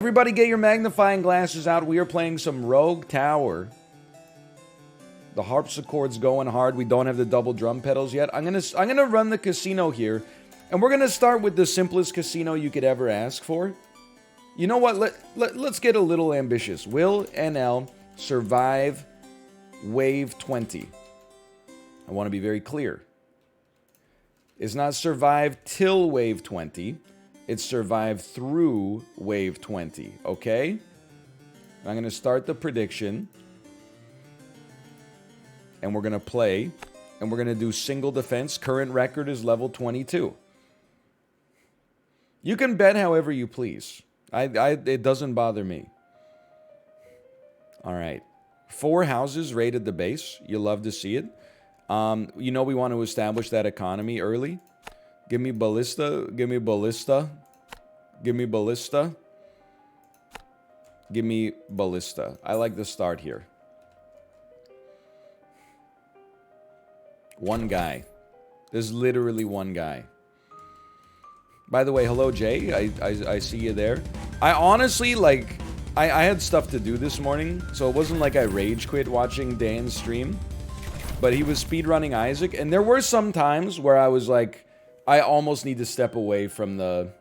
Everybody get your magnifying glasses out. We are playing some Rogue Tower. The harpsichord's going hard. We don't have the double drum pedals yet. I'm gonna run the casino here, and we're gonna start with the simplest casino you could ever ask for. You know what? Let's get a little ambitious. Will NL survive wave 20? I want to be very clear. It's not survive till wave 20. It's survive through wave 20. Okay? I'm going to start the prediction. And we're going to play. And we're going to do single defense. Current record is level 22. You can bet however you please. It doesn't bother me. All right. 4 houses rated the base. You love to see it. You know we want to establish that economy early. Give me ballista. Give me ballista. Give me ballista. Give me ballista. I like the start here. One guy. There's literally one guy. By the way, hello, Jay. I see you there. I honestly, like, I had stuff to do this morning, so it wasn't like I rage quit watching Dan's stream. But he was speedrunning Isaac, and there were some times where I was like, I almost need to step away from the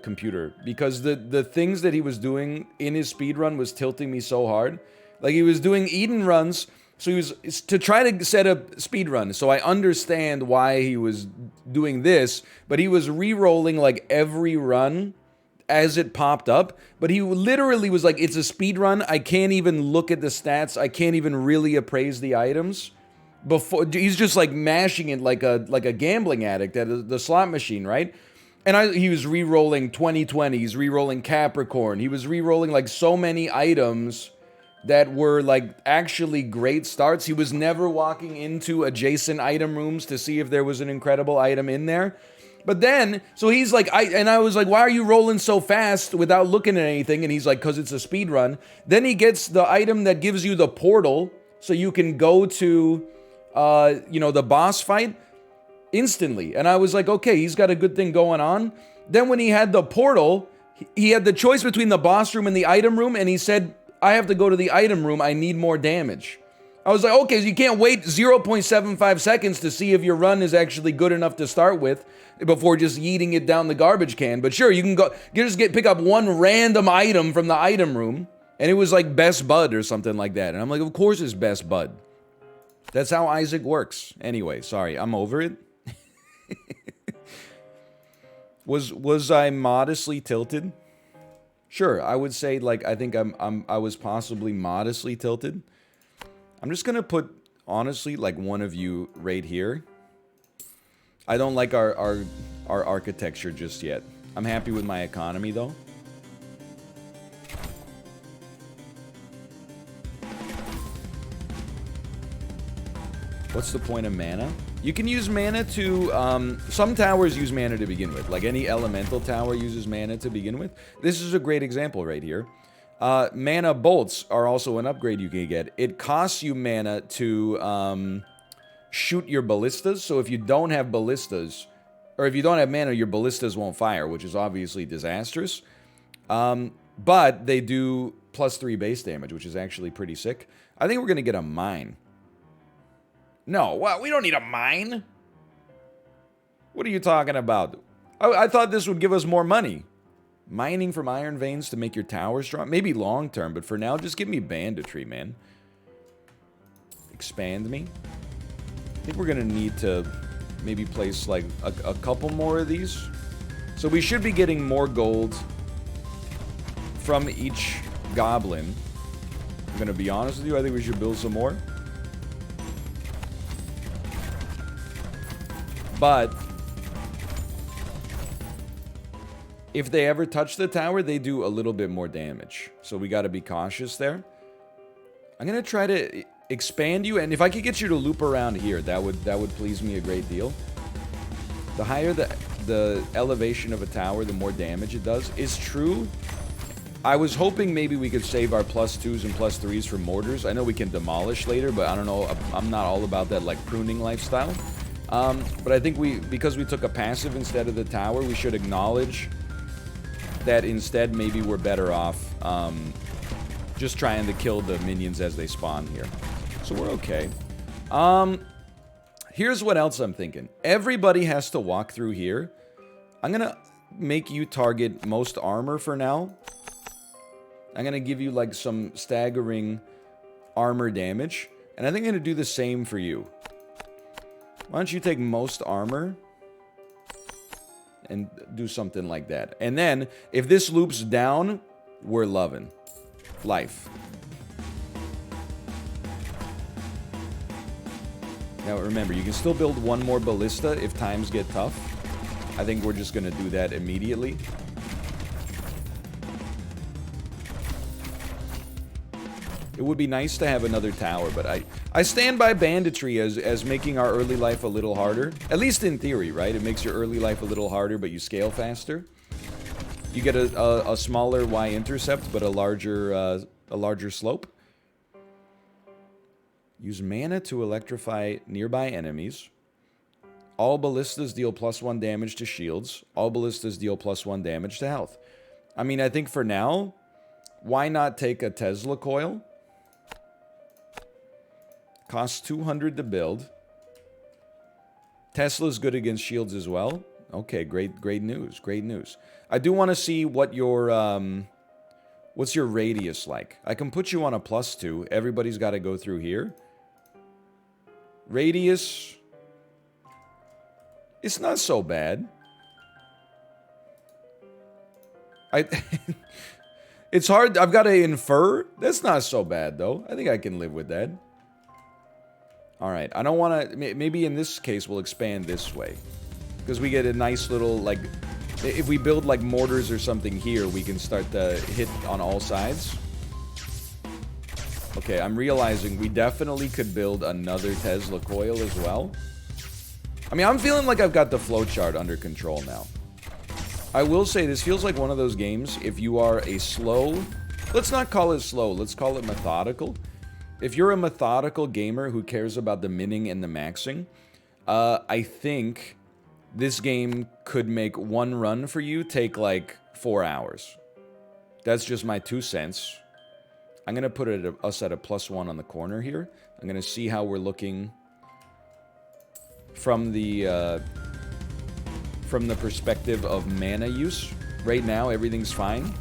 computer. Because the things that he was doing in his speedrun was tilting me so hard. Like, he was doing Eden runs, so he was to try to set a speedrun. So I understand why he was doing this, but he was re-rolling like every run as it popped up, but he literally was like, it's a speed run. I can't even look at the stats. I can't even really appraise the items. Before he's just like mashing it like a gambling addict at the slot machine, right? And he was re-rolling 2020. He's re-rolling Capricorn. He was re-rolling like so many items that were like actually great starts. He was never walking into adjacent item rooms to see if there was an incredible item in there. But then, so he's like, I was like, why are you rolling so fast without looking at anything? And he's like, because it's a speed run. Then he gets the item that gives you the portal, so you can go to, the boss fight instantly. And I was like, okay, he's got a good thing going on. Then when he had the portal, he had the choice between the boss room and the item room, and he said, I have to go to the item room. I need more damage. I was like, okay, so you can't wait 0.75 seconds to see if your run is actually good enough to start with before just yeeting it down the garbage can. But sure, you can go, pick up one random item from the item room, and it was like Best Bud or something like that. And I'm like, of course it's Best Bud. That's how Isaac works. Anyway, sorry, I'm over it. Was I modestly tilted? Sure, I would say like I think I was possibly modestly tilted. I'm just gonna put, honestly, like one of you right here. I don't like our architecture just yet. I'm happy with my economy, though. What's the point of mana? You can use mana to, some towers use mana to begin with. Like any elemental tower uses mana to begin with. This is a great example right here. Mana bolts are also an upgrade you can get. It costs you mana to shoot your ballistas. So if you don't have ballistas, or if you don't have mana, your ballistas won't fire, which is obviously disastrous. But they do +3 base damage, which is actually pretty sick. I think we're going to get a mine. No, well, we don't need a mine. What are you talking about? I thought this would give us more money. Mining from iron veins to make your tower strong? Maybe long term, but for now, just give me banditry, man. Expand me. I think we're going to need to maybe place like a couple more of these. So we should be getting more gold from each goblin. I'm going to be honest with you, I think we should build some more. But if they ever touch the tower, they do a little bit more damage. So we got to be cautious there. I'm going to try to expand you, and if I could get you to loop around here, that would please me a great deal. The higher the elevation of a tower, the more damage it does. Is true. I was hoping maybe we could save our +2s and +3s for mortars. I know we can demolish later, but I don't know. I'm not all about that like pruning lifestyle. But I think because we took a passive instead of the tower, we should acknowledge that instead maybe we're better off just trying to kill the minions as they spawn here. So we're okay. Here's what else I'm thinking. Everybody has to walk through here. I'm gonna make you target most armor for now. I'm gonna give you like some staggering armor damage. And I think I'm gonna do the same for you. Why don't you take most armor and do something like that. And then, if this loops down, we're loving life. Now remember, you can still build one more ballista if times get tough. I think we're just gonna do that immediately. It would be nice to have another tower, but I stand by banditry as making our early life a little harder. At least in theory, right? It makes your early life a little harder, but you scale faster. You get a smaller y-intercept, but a larger slope. Use mana to electrify nearby enemies. All ballistas deal +1 damage to shields. All ballistas deal +1 damage to health. I mean, I think for now, why not take a Tesla coil? Costs 200 to build. Tesla's good against shields as well. Okay, great news, great news. I do want to see what your, what's your radius like? I can put you on a +2. Everybody's got to go through here. Radius, it's not so bad. It's hard, I've got to infer. That's not so bad, though. I think I can live with that. Alright, I don't want to... Maybe in this case, we'll expand this way. Because we get a nice little, like... If we build, like, mortars or something here, we can start to hit on all sides. Okay, I'm realizing we definitely could build another Tesla coil as well. I mean, I'm feeling like I've got the flowchart under control now. I will say, this feels like one of those games, if you are a slow... Let's not call it slow, let's call it methodical. If you're a methodical gamer who cares about the minning and the maxing, I think this game could make one run for you take like 4 hours. That's just my 2 cents. I'm going to put us at a +1 on the corner here. I'm going to see how we're looking from the perspective of mana use. Right now, everything's fine.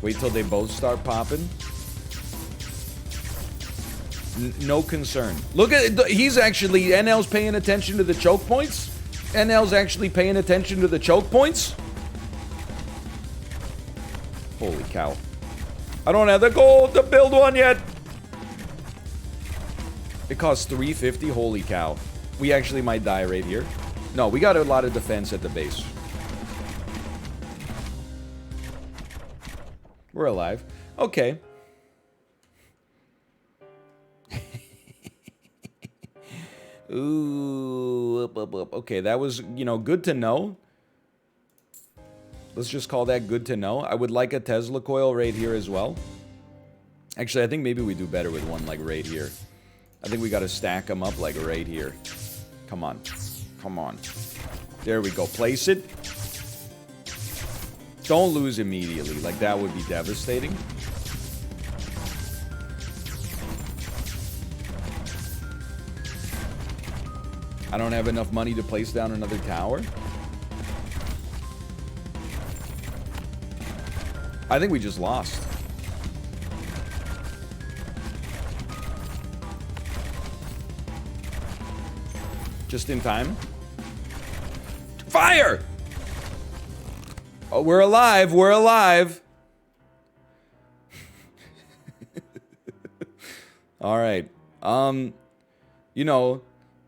Wait till they both start popping. No concern. Look at he's actually NL's paying attention to the choke points. NL's actually paying attention to the choke points. Holy cow! I don't have the gold to build one yet. It costs 350. Holy cow! We actually might die right here. No, we got a lot of defense at the base. We're alive. Okay. Ooh, okay, that was, you know, good to know. Let's just call that good to know. I would like a Tesla coil right here as well. Actually, I think maybe we do better with one like right here. I think we got to stack them up like right here. Come on. Come on. There we go. Place it. Don't lose immediately. Like, that would be devastating. I don't have enough money to place down another tower. I think we just lost. Just in time. Fire! Oh, we're alive. We're alive. All right. You know,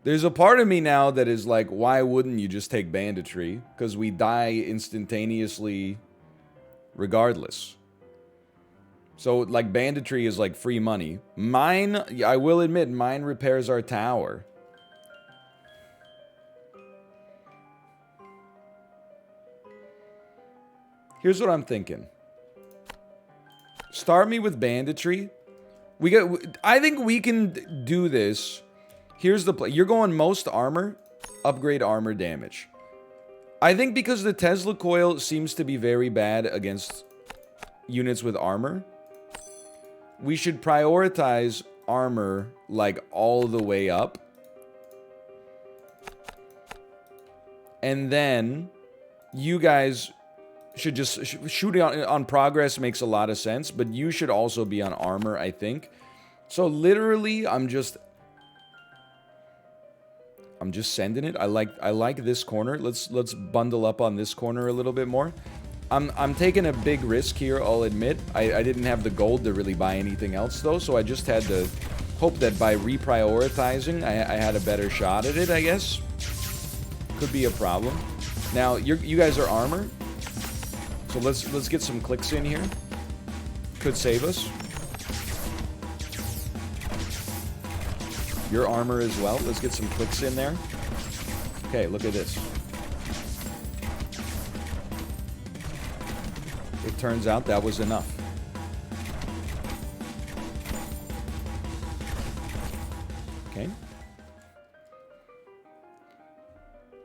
there's a part of me now that is like, why wouldn't you just take banditry? Because we die instantaneously regardless. So, like, banditry is like free money. Mine, I will admit, mine repairs our tower. Here's what I'm thinking. Start me with banditry. I think we can do this. Here's the play. You're going most armor, upgrade armor damage. I think because the Tesla coil seems to be very bad against units with armor, we should prioritize armor, like, all the way up. And then you guys should just shooting on progress makes a lot of sense, but you should also be on armor, I think. So literally, I'm just sending it. I like this corner. Let's bundle up on this corner a little bit more. I'm taking a big risk here, I'll admit. I didn't have the gold to really buy anything else though, so I just had to hope that by reprioritizing, I had a better shot at it, I guess. Could be a problem. Now, you guys are armor, so let's get some clicks in here. Could save us. Your armor as well. Let's get some clicks in there. Okay, look at this. It turns out that was enough. Okay.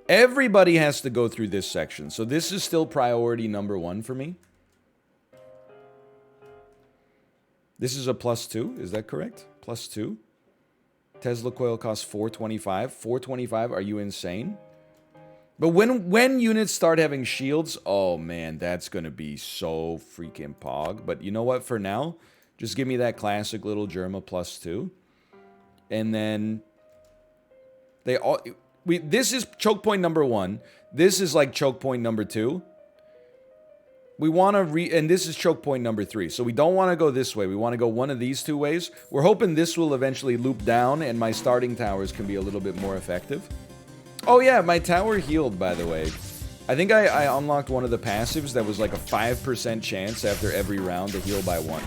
Everybody has to go through this section, so this is still priority number 1 for me. This is a +2, is that correct? +2. Tesla coil costs $425. $425, are you insane? But when units start having shields, oh man, that's gonna be so freaking pog. But you know what, for now, just give me that classic little Germa +2. And then this is choke point number 1. This is like choke point number 2. We want to and this is choke point number 3. So we don't want to go this way. We want to go one of these 2 ways. We're hoping this will eventually loop down and my starting towers can be a little bit more effective. Oh yeah, my tower healed, by the way. I think I unlocked one of the passives that was like a 5% chance after every round to heal by 1.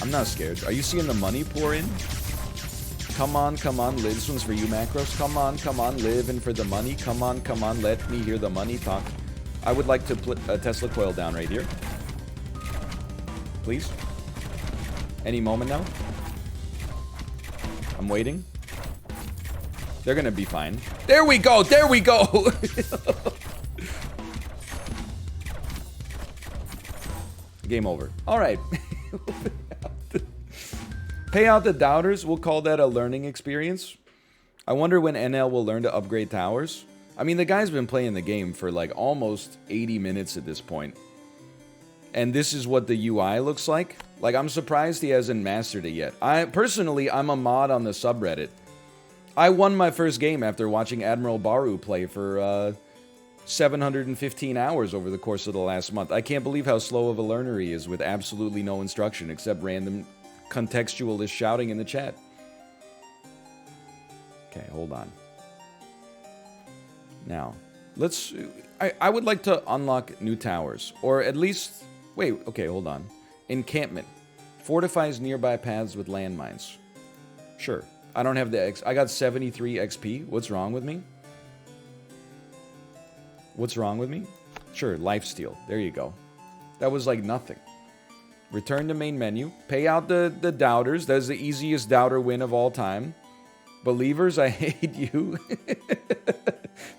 I'm not scared. Are you seeing the money pour in? Come on, live. This one's for you, Macros. Come on, live in for the money. Come on, let me hear the money talk. I would like to put a Tesla coil down right here. Please. Any moment now. I'm waiting. They're gonna be fine. There we go! There we go! Game over. Alright. Pay out the doubters. We'll call that a learning experience. I wonder when NL will learn to upgrade towers. I mean, the guy's been playing the game for like almost 80 minutes at this point. And this is what the UI looks like. Like, I'm surprised he hasn't mastered it yet. Personally, I'm a mod on the subreddit. I won my first game after watching Admiral Baru play for 715 hours over the course of the last month. I can't believe how slow of a learner he is with absolutely no instruction except random contextualist shouting in the chat. Okay, hold on. Now, let's... I would like to unlock new towers. Or at least... Wait, okay, hold on. Encampment. Fortifies nearby paths with landmines. Sure. I don't have the X... I got 73 XP. What's wrong with me? What's wrong with me? Sure, lifesteal. There you go. That was like nothing. Return to main menu. Pay out the doubters. That's the easiest doubter win of all time. Believers, I hate you.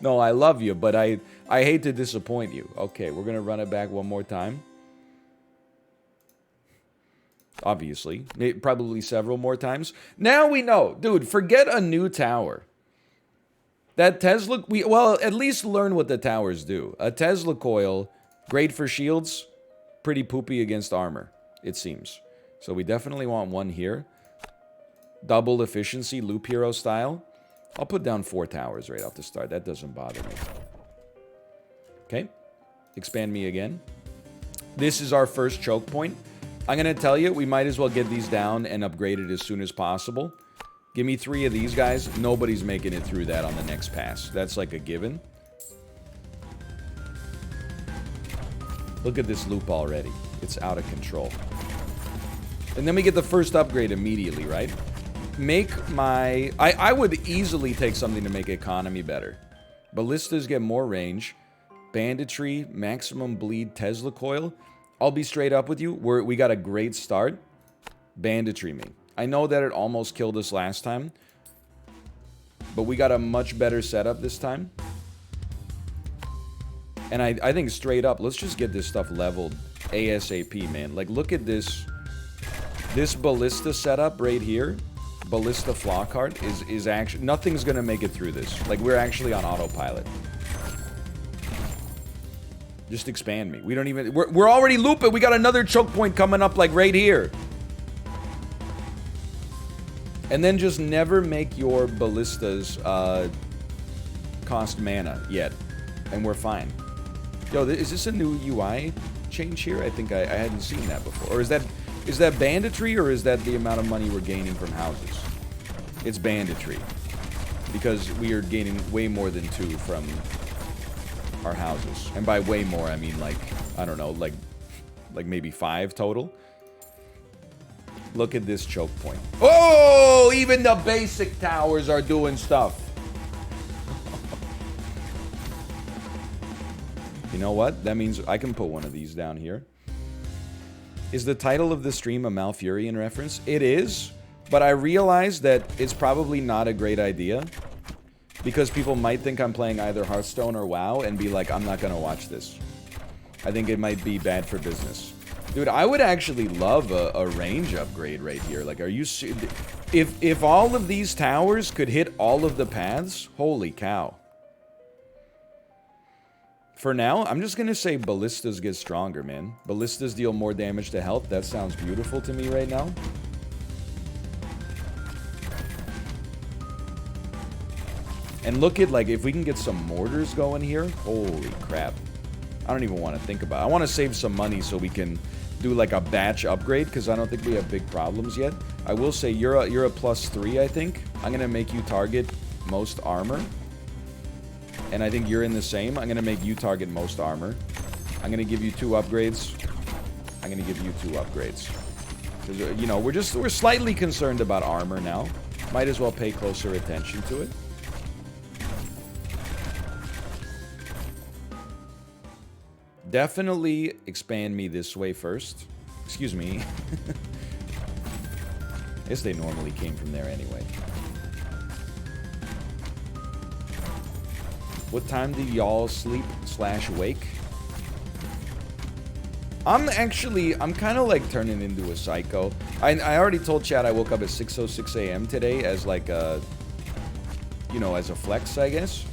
No, I love you, but I hate to disappoint you. Okay, we're going to run it back one more time. Obviously. Probably several more times. Now we know. Dude, forget a new tower. That Tesla... well, at least learn what the towers do. A Tesla coil, great for shields, pretty poopy against armor, it seems. So we definitely want one here. Double efficiency, loop hero style. I'll put down 4 towers right off the start. That doesn't bother me. Okay. Expand me again. This is our first choke point. I'm going to tell you, we might as well get these down and upgrade it as soon as possible. Give me 3 of these guys. Nobody's making it through that on the next pass. That's like a given. Look at this loop already. It's out of control. And then we get the first upgrade immediately, right? Make my... I would easily take something to make economy better. Ballistas get more range. Banditry, maximum bleed, Tesla coil. I'll be straight up with you. We got a great start. banditry me. I know that it almost killed us last time, but we got a much better setup this time. And I think straight up, let's just get this stuff leveled ASAP, man. Like, look at this. This ballista setup right here, ballista Flockhart, is actually... Nothing's gonna make it through this. Like, we're actually on autopilot. Just expand me. We don't even... We're already looping. We got another choke point coming up, like, right here. And then just never make your ballistas cost mana yet. And we're fine. Yo, is this a new UI change here? I think I hadn't seen that before. Or is that banditry, or is that the amount of money we're gaining from houses? It's banditry. Because we are gaining way more than 2 from our houses. And by way more, I mean like, I don't know, like maybe 5 total. Look at this choke point. Oh, even the basic towers are doing stuff. You know what? That means I can put one of these down here. Is the title of the stream a Malfurion reference? It is, but I realize that it's probably not a great idea. Because people might think I'm playing either Hearthstone or WoW and be like, I'm not gonna watch this. I think it might be bad for business. Dude, I would actually love a range upgrade right here. Like, are you... If all of these towers could hit all of the paths, holy cow. For now, I'm just gonna say ballistas get stronger, man. Ballistas deal more damage to health. That sounds beautiful to me right now. And look at, like, if we can get some mortars going here, holy crap. I don't even want to think about it. I want to save some money so we can do, like, a batch upgrade, because I don't think we have big problems yet. I will say, you're a +3, I think. I'm going to make you target most armor. And I think you're in the same. I'm going to make you target most armor. I'm going to give you 2 upgrades. I'm going to give you 2 upgrades. Because, you know, we're slightly concerned about armor now. Might as well pay closer attention to it. Definitely expand me this way first. Excuse me. I guess they normally came from there anyway. What time do y'all sleep / wake? I'm kind of like turning into a psycho. I already told Chad I woke up at 6:06 a.m. today as like a, you know, as a flex, I guess.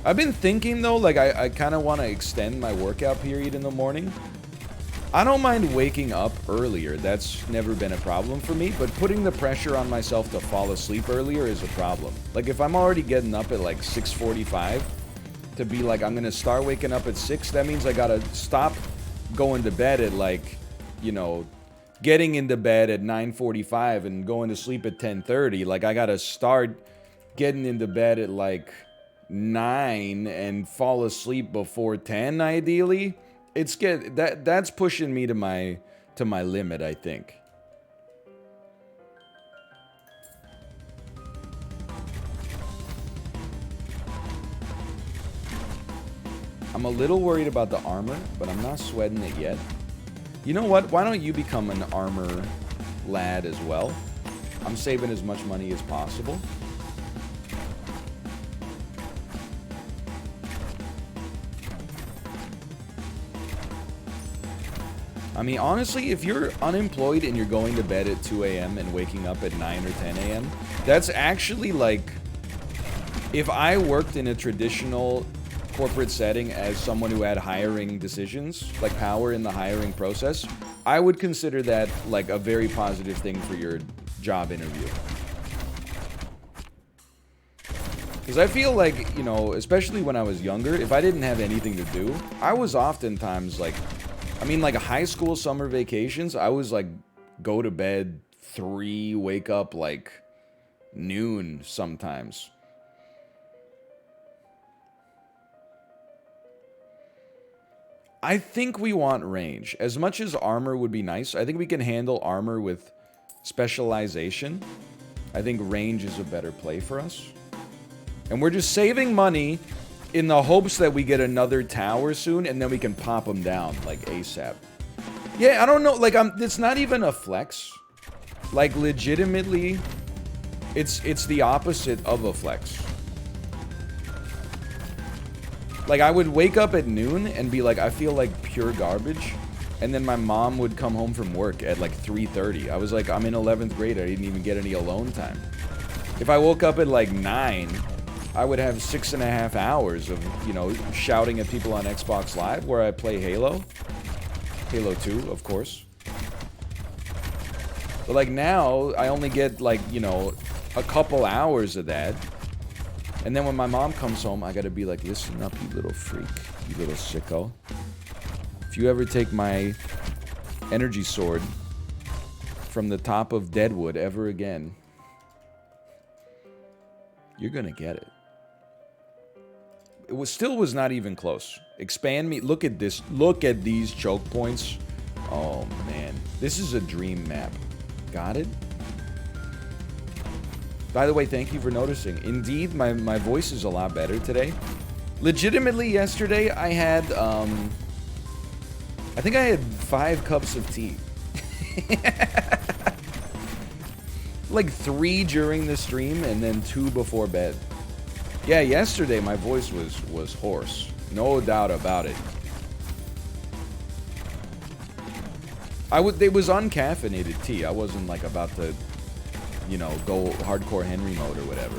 I've been thinking though, like I kind of want to extend my workout period in the morning. I don't mind waking up earlier. That's never been a problem for me, but putting the pressure on myself to fall asleep earlier is a problem. Like if I'm already getting up at like 6:45 to be like, I'm going to start waking up at 6, that means I got to stop going to bed at like, you know, getting into bed at 9:45 and going to sleep at 10:30. Like I got to start getting into bed at like 9 and fall asleep before 10 ideally. That's pushing me to my limit, I think. I'm a little worried about the armor, but I'm not sweating it yet. You know what? Why don't you become an armor lad as well? I'm saving as much money as possible. I mean, honestly, if you're unemployed and you're going to bed at 2 a.m. and waking up at 9 or 10 a.m., that's actually like, if I worked in a traditional corporate setting as someone who had hiring decisions, like power in the hiring process, I would consider that like a very positive thing for your job interview. Because I feel like, you know, especially when I was younger, if I didn't have anything to do, I was oftentimes like, I mean, like high school summer vacations, I was like, go to bed 3, wake up like noon sometimes. I think we want range. As much as armor would be nice, I think we can handle armor with specialization. I think range is a better play for us. And we're just saving money in the hopes that we get another tower soon, and then we can pop them down, like, ASAP. Yeah, I don't know, like, it's not even a flex. Like, legitimately, it's the opposite of a flex. Like, I would wake up at noon and be like, I feel like pure garbage. And then my mom would come home from work at like 3:30. I was like, I'm in 11th grade. I didn't even get any alone time. If I woke up at like 9, I would have 6.5 hours of, you know, shouting at people on Xbox Live where I play Halo. Halo 2, of course. But like now, I only get like, you know, a couple hours of that. And then when my mom comes home, I gotta be like, listen up, you little freak, you little sicko. If you ever take my energy sword from the top of Deadwood ever again, you're gonna get it. It still was not even close. Expand me. Look at this. Look at these choke points. Oh, man. This is a dream map. Got it? By the way, thank you for noticing. Indeed, my voice is a lot better today. Legitimately, yesterday, I had, I think I had 5 cups of tea. Like 3 during the stream and then 2 before bed. Yeah, yesterday my voice was hoarse. No doubt about it. It was uncaffeinated tea. I wasn't like about to, you know, go hardcore Henry mode or whatever.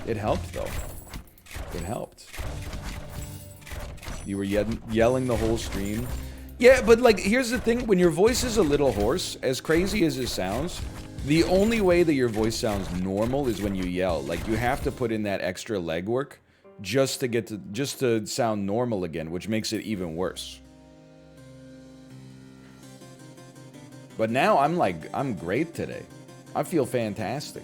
It helped though. It helped. You were yelling the whole stream. Yeah, but like, here's the thing. When your voice is a little hoarse, as crazy as it sounds, the only way that your voice sounds normal is when you yell. Like, you have to put in that extra legwork just to sound normal again, which makes it even worse. But now I'm great today. I feel fantastic.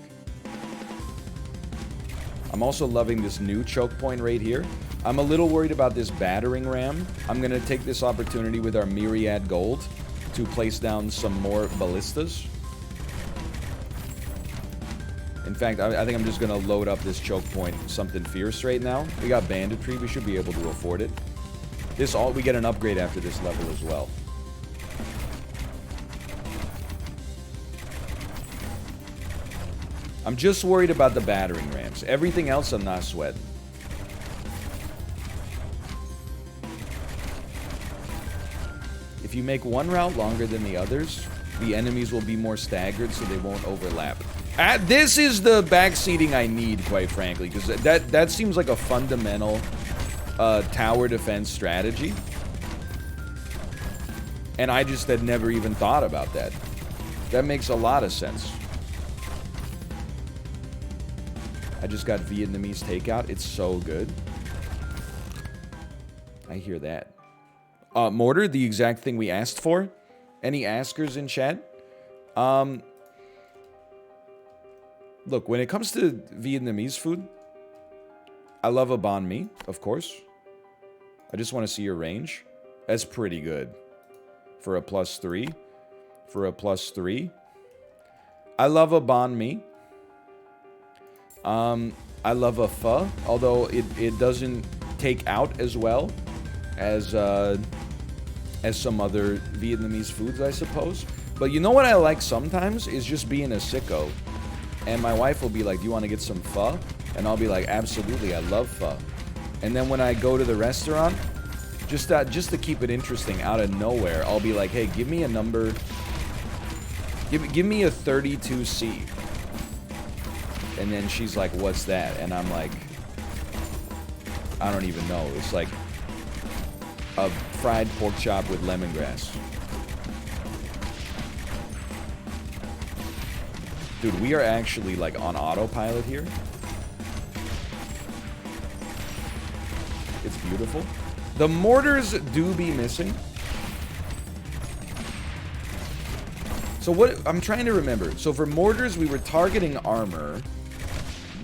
I'm also loving this new choke point right here. I'm a little worried about this battering ram. I'm going to take this opportunity with our Myriad Gold to place down some more ballistas. In fact, I think I'm just going to load up this choke point something fierce right now. We got banditry. We should be able to afford it. We get an upgrade after this level as well. I'm just worried about the battering rams. Everything else I'm not sweating. If you make one route longer than the others, the enemies will be more staggered so they won't overlap. This is the backseating I need, quite frankly, because that seems like a fundamental tower defense strategy. And I just had never even thought about that. That makes a lot of sense. I just got Vietnamese takeout. It's so good. I hear that. Mortar, the exact thing we asked for. Any askers in chat? Look, when it comes to Vietnamese food, I love a banh mi, of course. I just want to see your range. That's pretty good. For a +3. For a +3. I love a banh mi. I love a pho, although it doesn't take out as well as some other Vietnamese foods, I suppose. But you know what I like sometimes is just being a sicko. And my wife will be like, do you want to get some pho? And I'll be like, absolutely, I love pho. And then when I go to the restaurant, just to keep it interesting, out of nowhere, I'll be like, hey, give me a number. Give me a 32C. And then she's like, what's that? And I'm like, I don't even know. It's like a fried pork chop with lemongrass. Dude, we are actually like on autopilot here. It's beautiful. The mortars do be missing. So what, I'm trying to remember. So for mortars, we were targeting armor.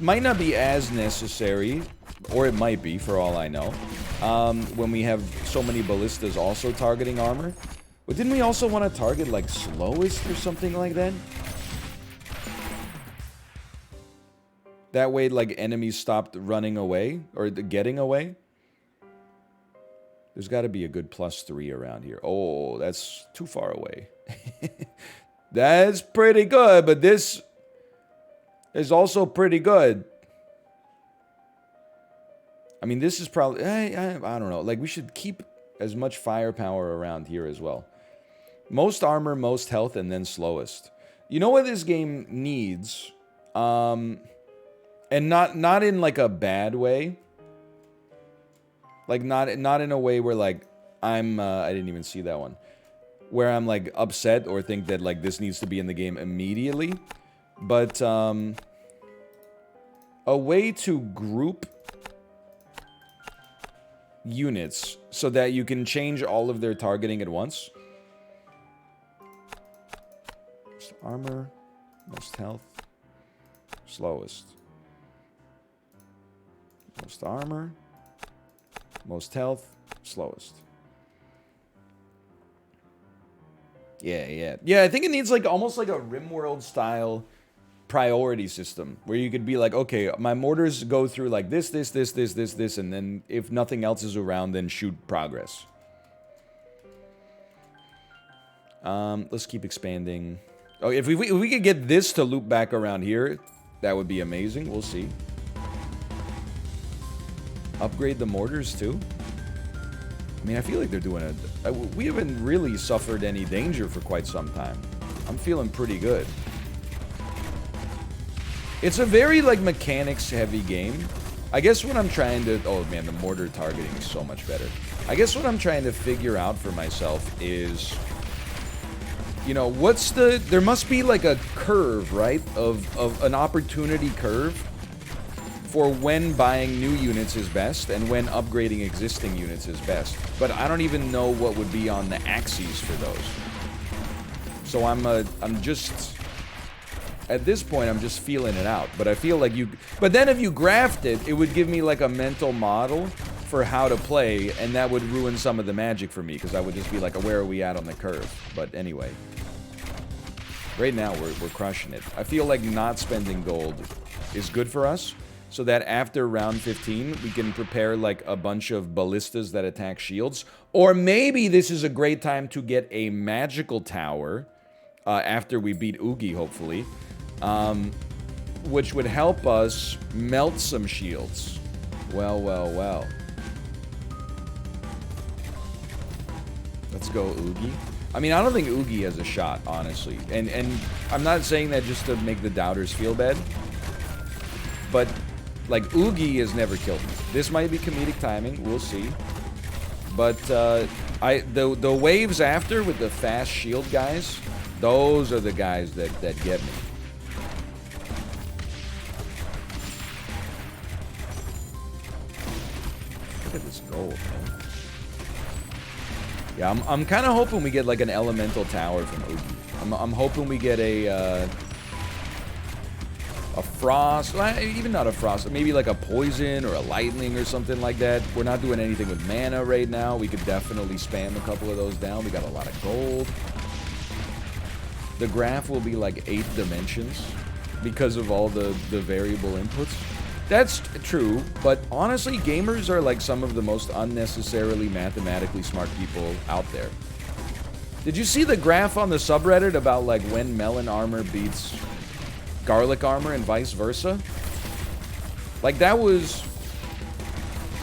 Might not be as necessary, or it might be, for all I know. When we have so many ballistas also targeting armor. But didn't we also want to target, like, slowest or something like that? That way, like, enemies stopped running away, or getting away. There's got to be a good +3 around here. Oh, that's too far away. That's pretty good, but this is also pretty good. I mean, this is probably... I don't know. Like, we should keep as much firepower around here as well. Most armor, most health, and then slowest. You know what this game needs? And not in, like, a bad way. Like, not in a way where, like, I'm... I didn't even see that one. Where I'm, like, upset or think that, like, this needs to be in the game immediately. But, a way to group units so that you can change all of their targeting at once. Most armor, most health, slowest. Most armor, most health, slowest. Yeah, I think it needs like almost like a RimWorld style priority system where you could be like, okay, my mortars go through like this, and then if nothing else is around, then shoot progress. Let's keep expanding. Oh, if we could get this to loop back around here, that would be amazing. We'll see. Upgrade the mortars too. I mean, I feel like they're doing a... We haven't really suffered any danger for quite some time. I'm feeling pretty good. It's a very, like, mechanics-heavy game. I guess what I'm trying to... Oh, man, the mortar targeting is so much better. I guess what I'm trying to figure out for myself is... You know, what's the... There must be, like, a curve, right? Of an opportunity curve for when buying new units is best and when upgrading existing units is best. But I don't even know what would be on the axes for those. So I'm just... At this point, I'm just feeling it out. But I feel like you... But then if you graphed it, it would give me like a mental model for how to play, and that would ruin some of the magic for me, because I would just be like, where are we at on the curve? But anyway. Right now, we're crushing it. I feel like not spending gold is good for us, so that after round 15, we can prepare like a bunch of ballistas that attack shields. Or maybe this is a great time to get a magical tower after we beat Oogie, hopefully. Which would help us melt some shields. Well. Let's go Oogie. I mean, I don't think Oogie has a shot, honestly. And I'm not saying that just to make the doubters feel bad. But, like, Oogie has never killed me. This might be comedic timing, we'll see. But, the waves after with the fast shield guys, those are the guys that get me. Look at this gold, man. Yeah, I'm kind of hoping we get like an elemental tower from Oogie. I'm hoping we get a frost, even not a frost, maybe like a poison or a lightning or something like that. We're not doing anything with mana right now. We could definitely spam a couple of those down. We got a lot of gold. The graph will be like 8 dimensions because of all the variable inputs. That's true, but honestly, gamers are like some of the most unnecessarily mathematically smart people out there. Did you see the graph on the subreddit about like when melon armor beats garlic armor and vice versa? Like that was,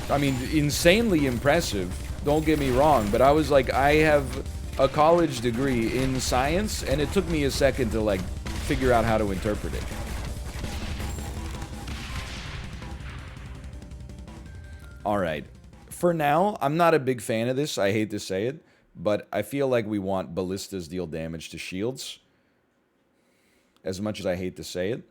I mean, insanely impressive. Don't get me wrong, but I was like, I have a college degree in science, and it took me a second to like figure out how to interpret it. Alright, for now, I'm not a big fan of this, I hate to say it, but I feel like we want ballistas deal damage to shields. As much as I hate to say it.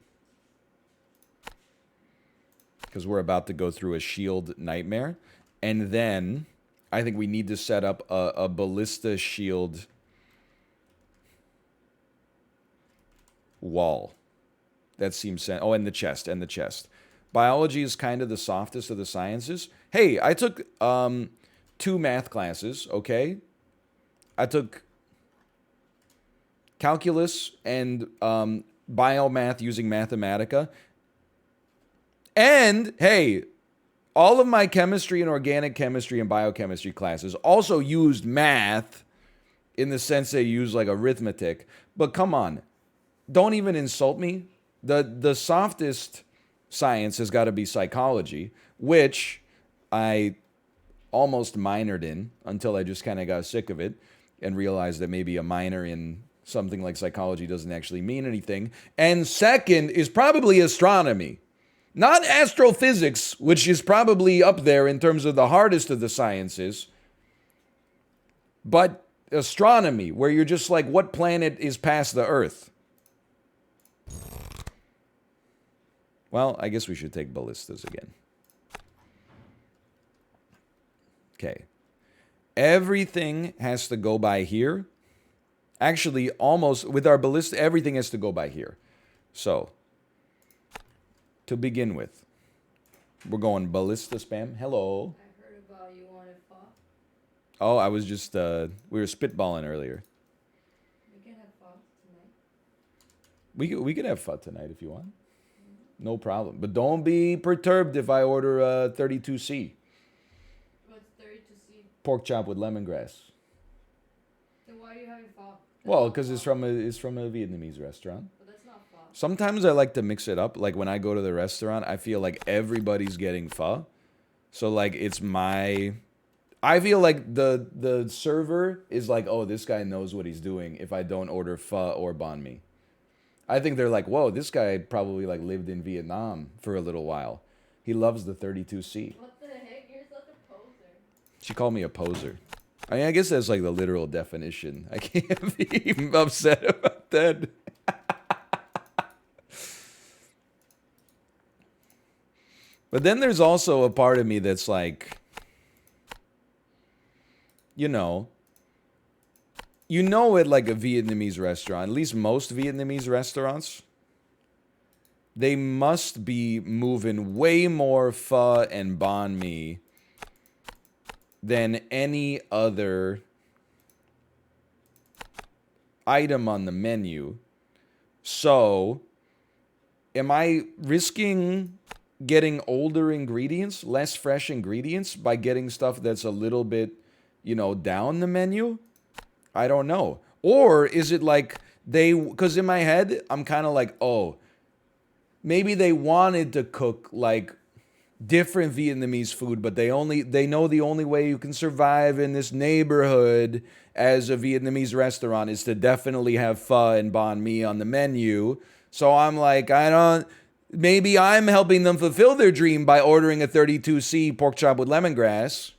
Because we're about to go through a shield nightmare. And then, I think we need to set up a ballista shield wall. That seems... Oh, and the chest. Biology is kind of the softest of the sciences. Hey, I took 2 math classes, okay? I took calculus and biomath using Mathematica. And, hey, all of my chemistry and organic chemistry and biochemistry classes also used math in the sense they use like arithmetic. But come on, don't even insult me. The softest science has got to be psychology, which I almost minored in until I just kind of got sick of it and realized that maybe a minor in something like psychology doesn't actually mean anything. And second is probably astronomy. Not astrophysics, which is probably up there in terms of the hardest of the sciences, but astronomy, where you're just like, what planet is past the Earth? Well, I guess we should take ballistas again. Okay. Everything has to go by here. Actually, almost, with our ballista, everything has to go by here. So, to begin with, we're going ballista spam. Hello. I heard about you wanted pho. Oh, I was just, we were spitballing earlier. We can have pho tonight. We could have pho tonight if you want. No problem. But don't be perturbed if I order a 32C. What's 32C? Pork chop with lemongrass. Then why are you having pho? Well, because it's from a Vietnamese restaurant. But that's not pho. Sometimes I like to mix it up. Like when I go to the restaurant, I feel like everybody's getting pho. So like it's my... I feel like the server is like, oh, this guy knows what he's doing if I don't order pho or banh mi. I think they're like, whoa, this guy probably like lived in Vietnam for a little while. He loves the 32C. What the heck? You're such a poser. She called me a poser. I mean, I guess that's like the literal definition. I can't be upset about that. But then there's also a part of me that's like, you know, at like a Vietnamese restaurant, at least most Vietnamese restaurants, they must be moving way more pho and banh mi than any other item on the menu. So, am I risking getting older ingredients, less fresh ingredients, by getting stuff that's a little bit, down the menu? I don't know. Or is it like because in my head, I'm kind of like, oh, maybe they wanted to cook like different Vietnamese food, but they know the only way you can survive in this neighborhood as a Vietnamese restaurant is to definitely have pho and banh mi on the menu. So I'm like, maybe I'm helping them fulfill their dream by ordering a 32C pork chop with lemongrass.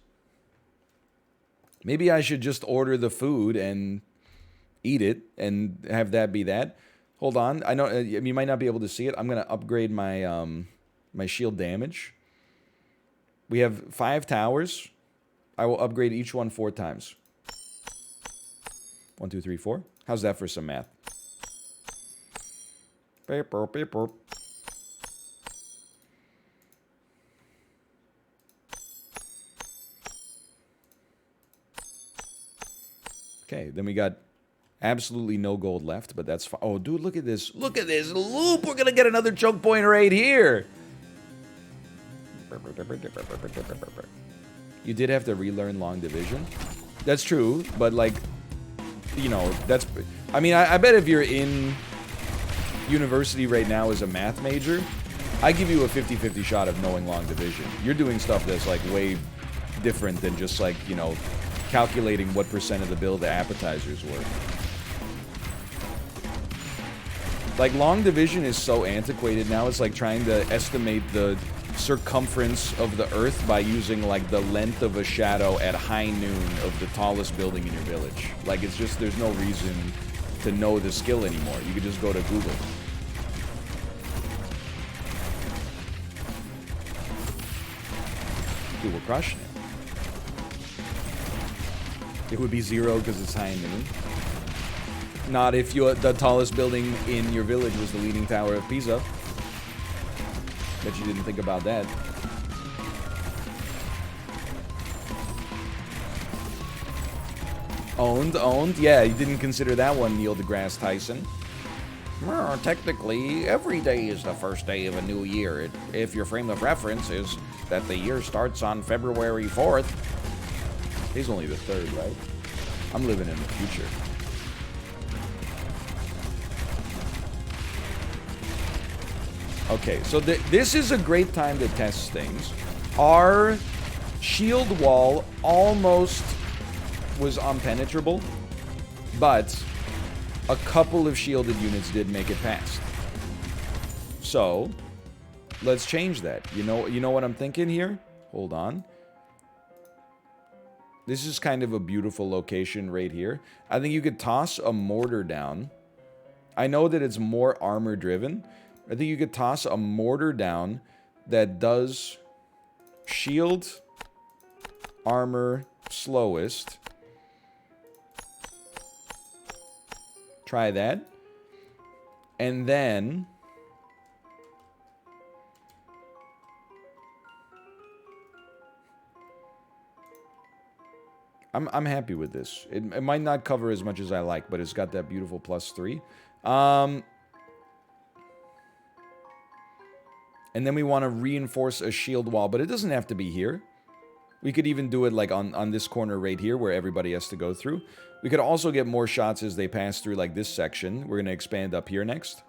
Maybe I should just order the food and eat it and have that be that. Hold on. I know you might not be able to see it. I'm going to upgrade my my shield damage. We have 5 towers. I will upgrade each one 4 times. 1, 2, 3, 4. How's that for some math? Beep, burp, beep, burp. Okay, then we got absolutely no gold left, but that's fine. Oh, dude, look at this. Look at this loop. We're going to get another choke point right here. You did have to relearn long division. That's true, but like, that's... I mean, I bet if you're in university right now as a math major, I give you a 50-50 shot of knowing long division. You're doing stuff that's like way different than just like, calculating what percent of the bill the appetizers were. Like, long division is so antiquated now, it's like trying to estimate the circumference of the Earth by using, like, the length of a shadow at high noon of the tallest building in your village. Like, it's just, there's no reason to know the skill anymore. You could just go to Google. Dude, we're crushing it. It would be 0 because it's high noon. Not if the tallest building in your village was the Leaning Tower of Pisa. Bet you didn't think about that. Owned. Yeah, you didn't consider that one, Neil deGrasse Tyson. Technically, every day is the first day of a new year. If your frame of reference is that the year starts on February 4th. He's only the 3rd, right? I'm living in the future. Okay, so this is a great time to test things. Our shield wall almost was unpenetrable, but a couple of shielded units did make it past. So, let's change that. You know what I'm thinking here? Hold on. This is kind of a beautiful location right here. I think you could toss a mortar down. I know that it's more armor driven. I think you could toss a mortar down that does shield, armor, slowest. Try that. And then I'm happy with this. It might not cover as much as I like, but it's got that beautiful +3. And then we want to reinforce a shield wall, but it doesn't have to be here. We could even do it like on this corner right here where everybody has to go through. We could also get more shots as they pass through like this section. We're going to expand up here next.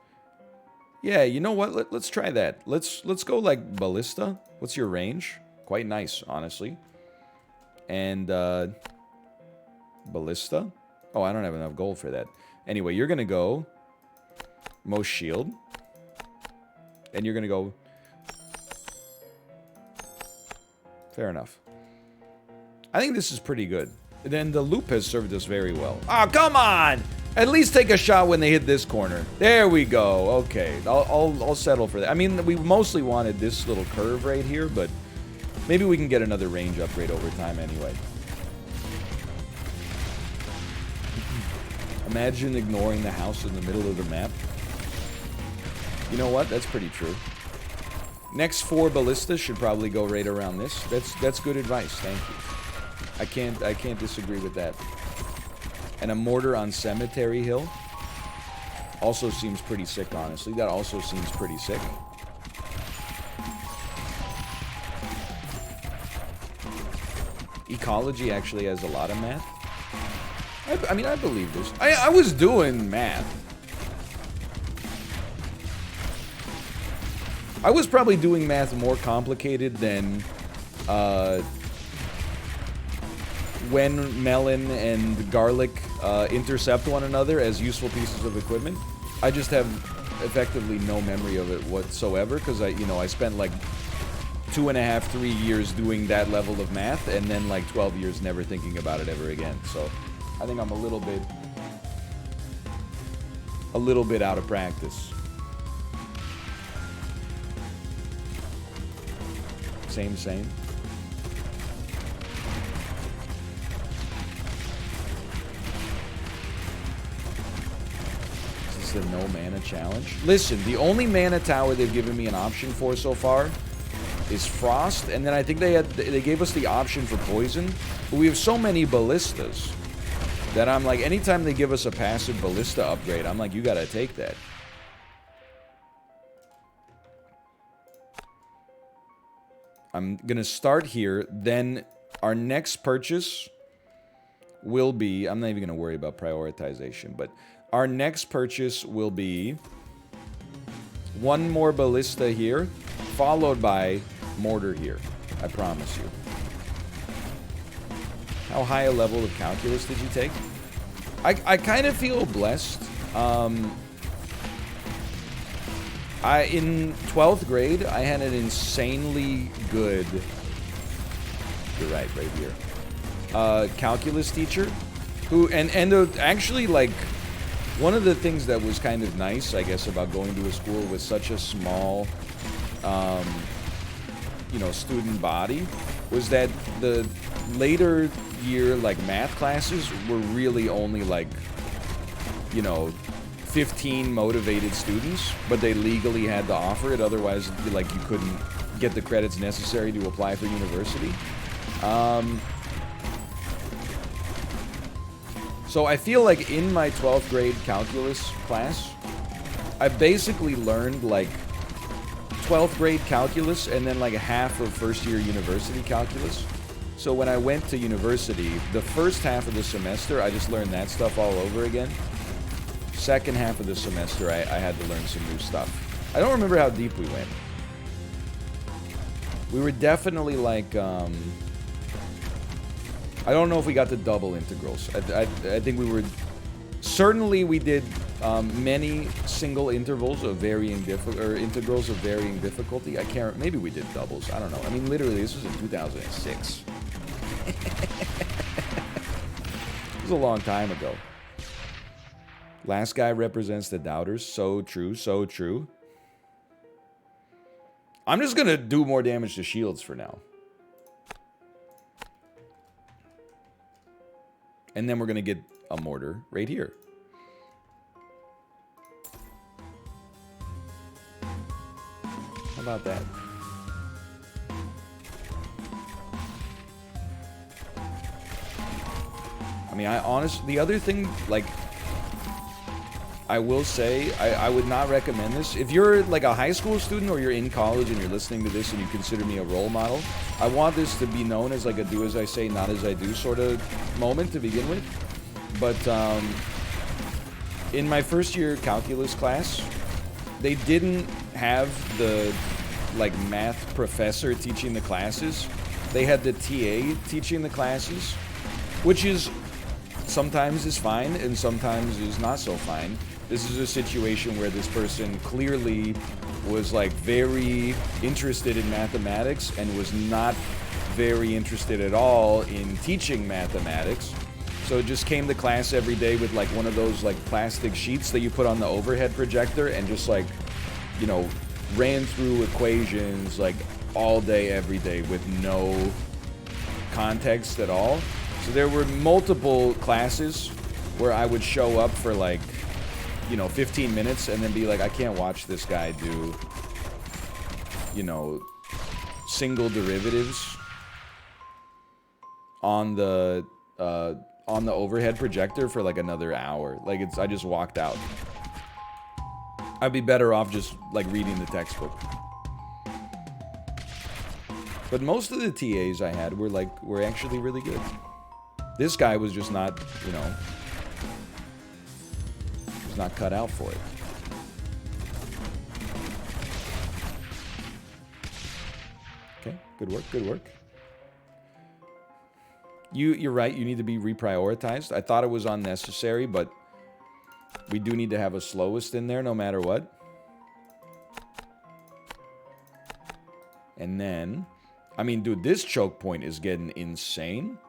Yeah, you know what? Let's try that. Let's go like ballista. What's your range? Quite nice, honestly. And ballista. Oh, I don't have enough gold for that. Anyway, you're going to go most shield. And you're going to go... Fair enough. I think this is pretty good. Then the loop has served us very well. Oh, come on! At least take a shot when they hit this corner. There we go. Okay, I'll settle for that. I mean, we mostly wanted this little curve right here, but maybe we can get another range upgrade over time anyway. Imagine ignoring the house in the middle of the map. You know what? That's pretty true. Next 4 ballistas should probably go right around this. That's good advice. Thank you. I can't disagree with that. And a mortar on Cemetery Hill also seems pretty sick, honestly. That also seems pretty sick. Ecology actually has a lot of math. I mean, I believe this. I was doing math. I was probably doing math more complicated than when melon and garlic intercept one another as useful pieces of equipment. I just have effectively no memory of it whatsoever because I spent like 2.5, 3 years doing that level of math and then like 12 years never thinking about it ever again. So I think I'm a little bit out of practice. Same. Is this a no mana challenge? Listen, the only mana tower they've given me an option for so far is Frost, and then I think they gave us the option for Poison, but we have so many ballistas that I'm like, anytime they give us a passive ballista upgrade, I'm like, you gotta take that. I'm gonna start here, then our next purchase will be, I'm not even gonna worry about prioritization, but our next purchase will be 1 more ballista here, followed by mortar here. I promise you. How high a level of calculus did you take? I kind of feel blessed. In 12th grade, I had an insanely good, you're right here, calculus teacher, who, actually, like, one of the things that was kind of nice, I guess, about going to a school with such a small, student body, was that the later year, like, math classes were really only, like, 15 motivated students, but they legally had to offer it, otherwise, like, you couldn't get the credits necessary to apply for university. So I feel like in my 12th grade calculus class, I basically learned, like, 12th grade calculus and then like a half of first year university calculus. So when I went to university, the first half of the semester, I just learned that stuff all over again. Second half of the semester, I had to learn some new stuff. I don't remember how deep we went. We were definitely like, I don't know if we got to double integrals. I think we were, certainly we did many single intervals of varying integrals of varying difficulty. I can't, maybe we did doubles. I don't know. I mean, literally, this was in 2006. It was a long time ago. Last guy represents the doubters. So true, so true. I'm just gonna do more damage to shields for now. And then we're gonna get a mortar right here. How about that? I mean, I honestly, the other thing, like, I will say, I would not recommend this. If you're like a high school student or you're in college and you're listening to this and you consider me a role model, I want this to be known as like a do as I say, not as I do sort of moment to begin with. But in my first year calculus class, they didn't have the like math professor teaching the classes. They had the TA teaching the classes, which is sometimes is fine and sometimes is not so fine. This is a situation where this person clearly was like very interested in mathematics and was not very interested at all in teaching mathematics. So it just came to class every day with like one of those like plastic sheets that you put on the overhead projector and just like, you know, ran through equations like all day, every day with no context at all. So there were multiple classes where I would show up for like, you know, 15 minutes and then be like, I can't watch this guy do, you know, single derivatives on the overhead projector for like another hour. Like I just walked out. I'd be better off just like reading the textbook. But most of the TAs I had were actually really good. This guy was just not, you know, was not cut out for it. Okay, good work, good work. You're right, you need to be reprioritized. I thought it was unnecessary, but we do need to have a slowest in there no matter what. And then, I mean, dude, this choke point is getting insane.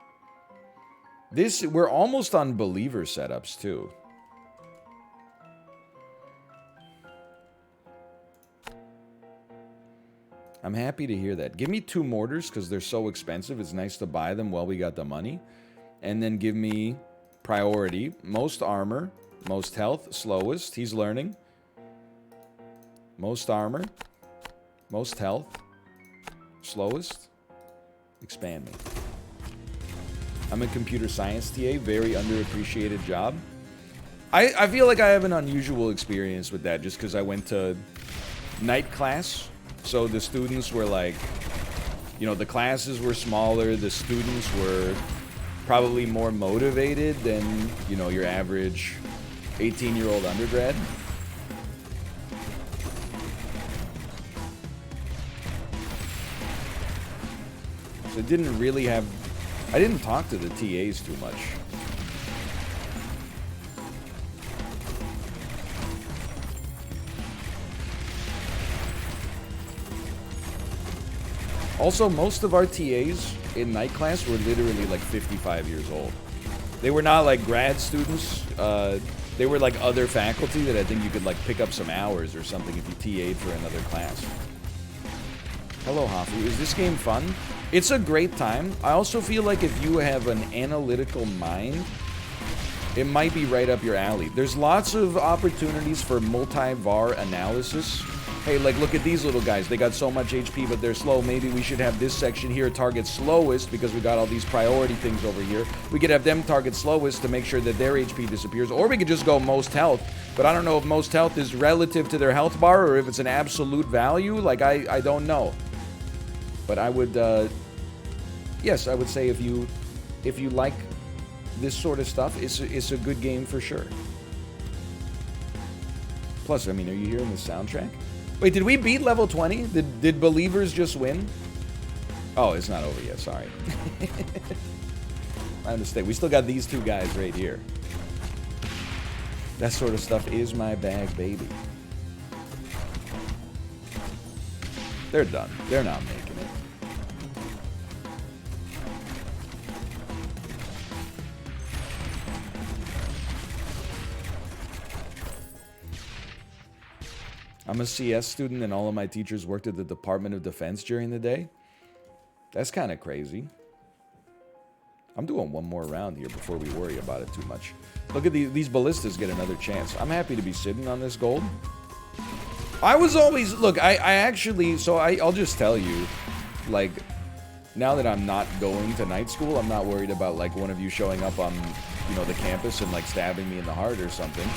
We're almost on believer setups, too. I'm happy to hear that. Give me 2 mortars, because they're so expensive. It's nice to buy them while we got the money. And then give me priority. Most armor. Most health. Slowest. He's learning. Most armor. Most health. Slowest. Expand me. I'm a computer science TA, very underappreciated job. I feel like I have an unusual experience with that just because I went to night class. So the students were like, you know, the classes were smaller. The students were probably more motivated than, you know, your average 18-year-old undergrad. So it didn't really have... I didn't talk to the TAs too much. Also, most of our TAs in night class were literally like 55 years old. They were not like grad students. They were like other faculty that I think you could like pick up some hours or something if you TA'd for another class. Hello, Hafu. Is this game fun? It's a great time. I also feel like if you have an analytical mind, it might be right up your alley. There's lots of opportunities for multi-var analysis hey, like, look at these little guys. They got so much HP, but they're slow. Maybe we should have this section here target slowest because we got all these priority things over here. We could have them target slowest to make sure that their HP disappears. Or we could just go most health. But I don't know if most health is relative to their health bar or if it's an absolute value. Like, I don't know. But I would, yes, I would say if you like this sort of stuff, it's a good game for sure. Plus, I mean, are you hearing the soundtrack? Wait, did we beat level 20? Did Believers just win? Oh, it's not over yet, sorry. My mistake. We still got these two guys right here. That sort of stuff is my bag, baby. They're done. They're not making it. I'm a CS student and all of my teachers worked at the Department of Defense during the day. That's kind of crazy. I'm doing one more round here before we worry about it too much. Look at these ballistas get another chance. I'm happy to be sitting on this gold. I was always, look, I actually, so I'll just tell you, like, now that I'm not going to night school, I'm not worried about, like, one of you showing up on, you know, the campus and, like, stabbing me in the heart or something.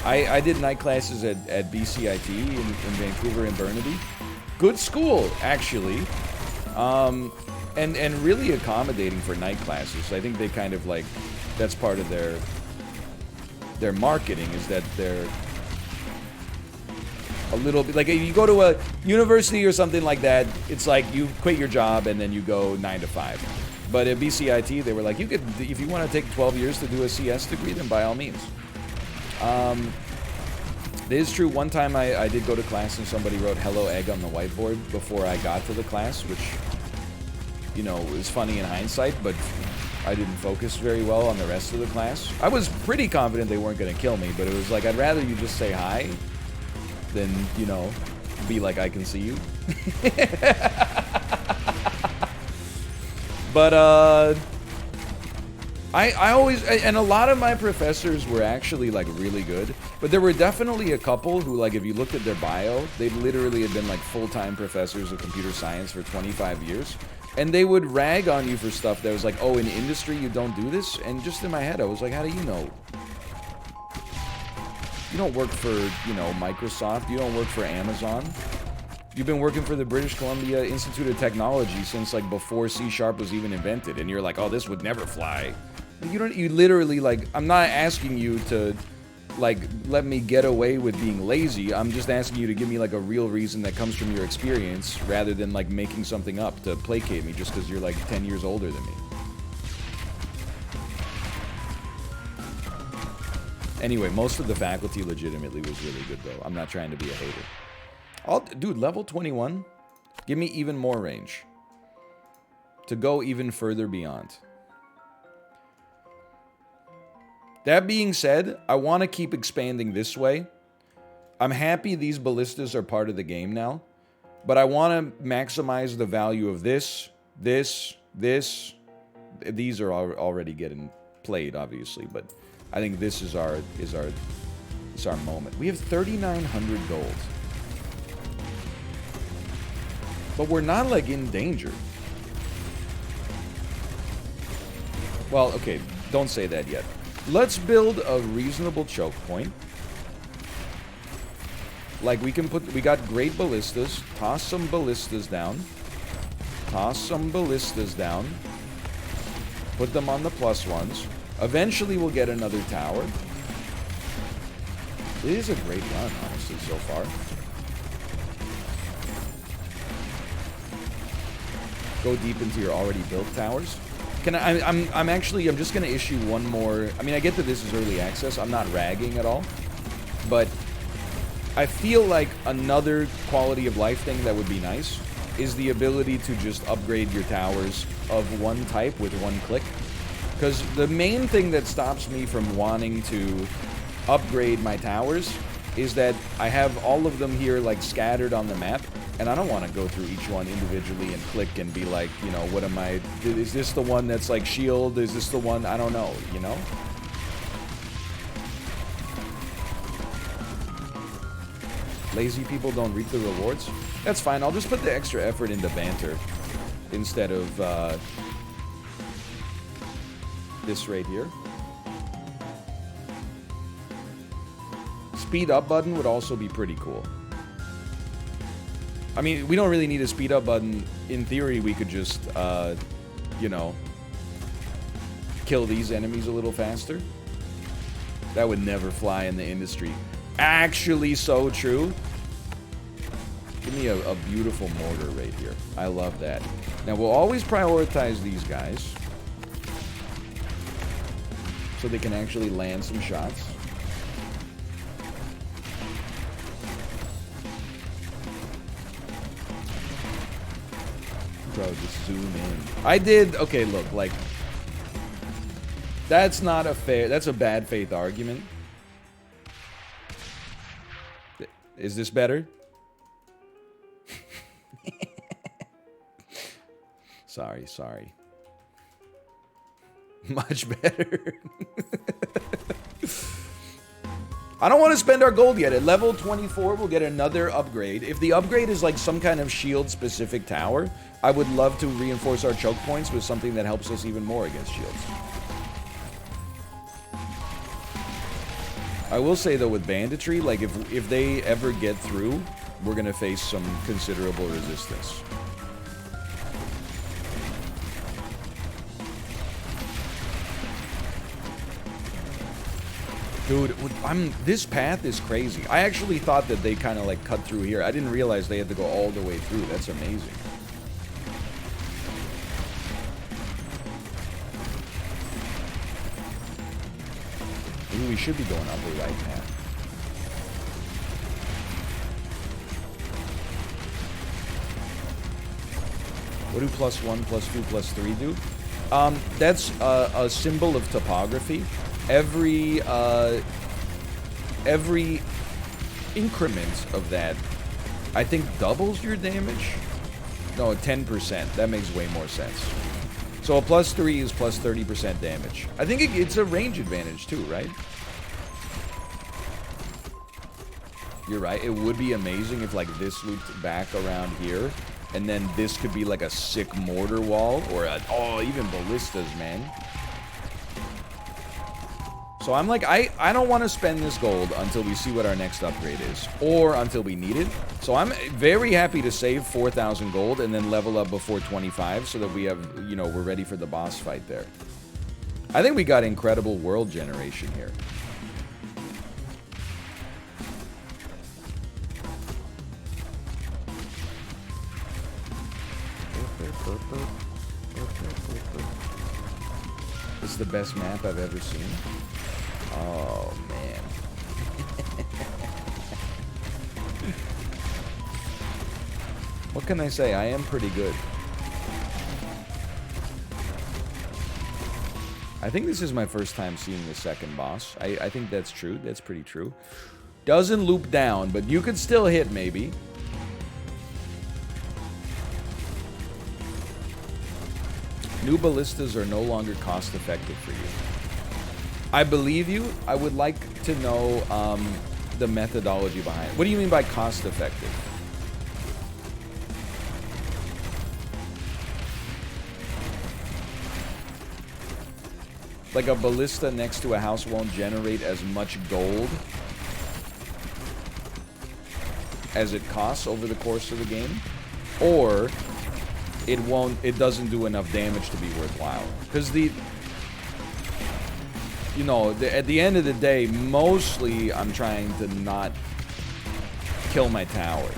I did night classes at BCIT in Vancouver and Burnaby. Good school, actually. And really accommodating for night classes. I think they kind of, like, that's part of their marketing, is that they're a little bit, like, if you go to a university or something like that, it's like you quit your job and then you go 9 to 5. But at BCIT, they were like, you could, if you want to take 12 years to do a CS degree, then by all means. It is true, one time I did go to class and somebody wrote hello egg on the whiteboard before I got to the class, which, you know, was funny in hindsight, but I didn't focus very well on the rest of the class. I was pretty confident they weren't going to kill me, but it was like, I'd rather you just say hi than, you know, be like, I can see you. But, I always, and a lot of my professors were actually, like, really good, but there were definitely a couple who, like, if you looked at their bio, they literally had been, like, full-time professors of computer science for 25 years, and they would rag on you for stuff that was like, oh, in industry you don't do this, and just in my head I was like, how do you know? You don't work for, you know, Microsoft, you don't work for Amazon. You've been working for the British Columbia Institute of Technology since, like, before C# was even invented, and you're like, oh, this would never fly. You literally, like, I'm not asking you to, like, let me get away with being lazy. I'm just asking you to give me, like, a real reason that comes from your experience rather than, like, making something up to placate me just because you're, like, 10 years older than me. Anyway, most of the faculty legitimately was really good, though. I'm not trying to be a hater. Dude, level 21? Give me even more range. To go even further beyond. That being said, I want to keep expanding this way. I'm happy these ballistas are part of the game now, but I want to maximize the value of this. These are already getting played, obviously, but I think this is our moment. We have 3,900 gold, but we're not, like, in danger. Well, okay, don't say that yet. Let's build a reasonable choke point. Like, we got great ballistas. Toss some ballistas down. Toss some ballistas down. Put them on the +1s. Eventually, we'll get another tower. It is a great run, honestly, so far. Go deep into your already built towers. I'm just gonna issue one more. I mean, I get that this is early access. I'm not ragging at all, but I feel like another quality of life thing that would be nice is the ability to just upgrade your towers of one type with one click. Because the main thing that stops me from wanting to upgrade my towers is that I have all of them here, like, scattered on the map, and I don't want to go through each one individually and click and be like, you know, what am I, is this the one that's, like, shield? Is this the one? I don't know, you know? Lazy people don't reap the rewards. That's fine. I'll just put the extra effort into banter instead of this right here. Speed up button would also be pretty cool. I mean, we don't really need a speed up button. In theory, we could just, you know, kill these enemies a little faster. That would never fly in the industry. Actually, so true. Give me a beautiful mortar right here. I love that. Now, we'll always prioritize these guys so they can actually land some shots. Bro, just zoom in. I did... Okay, look, like... That's not a fair... That's a bad faith argument. Is this better? Sorry. Much better. I don't want to spend our gold yet. At level 24, we'll get another upgrade. If the upgrade is like some kind of shield-specific tower, I would love to reinforce our choke points with something that helps us even more against shields. I will say, though, with banditry, like, if they ever get through, we're going to face some considerable resistance. Dude, this path is crazy. I actually thought that they kind of, like, cut through here. I didn't realize they had to go all the way through. That's amazing. Ooh, we should be going upper right path. What do +1, +2, +3 do? That's a symbol of topography. Every increment of that, I think, doubles your damage. No, 10%. That makes way more sense. So a +3 is +30% damage. I think it's a range advantage too, right? You're right. It would be amazing if, like, this looped back around here, and then this could be like a sick mortar wall, or even ballistas, man. So I'm like, I don't want to spend this gold until we see what our next upgrade is, or until we need it. So I'm very happy to save 4,000 gold and then level up before 25 so that we have, you know, we're ready for the boss fight there. I think we got incredible world generation here. This is the best map I've ever seen. Oh, man. What can I say? I am pretty good. I think this is my first time seeing the second boss. I think that's true. That's pretty true. Doesn't loop down, but you could still hit, maybe. New ballistas are no longer cost-effective for you. I believe you. I would like to know the methodology behind it. What do you mean by cost-effective? Like a ballista next to a house won't generate as much gold as it costs over the course of the game? Or it doesn't do enough damage to be worthwhile? Because you know, at the end of the day, mostly I'm trying to not kill my tower.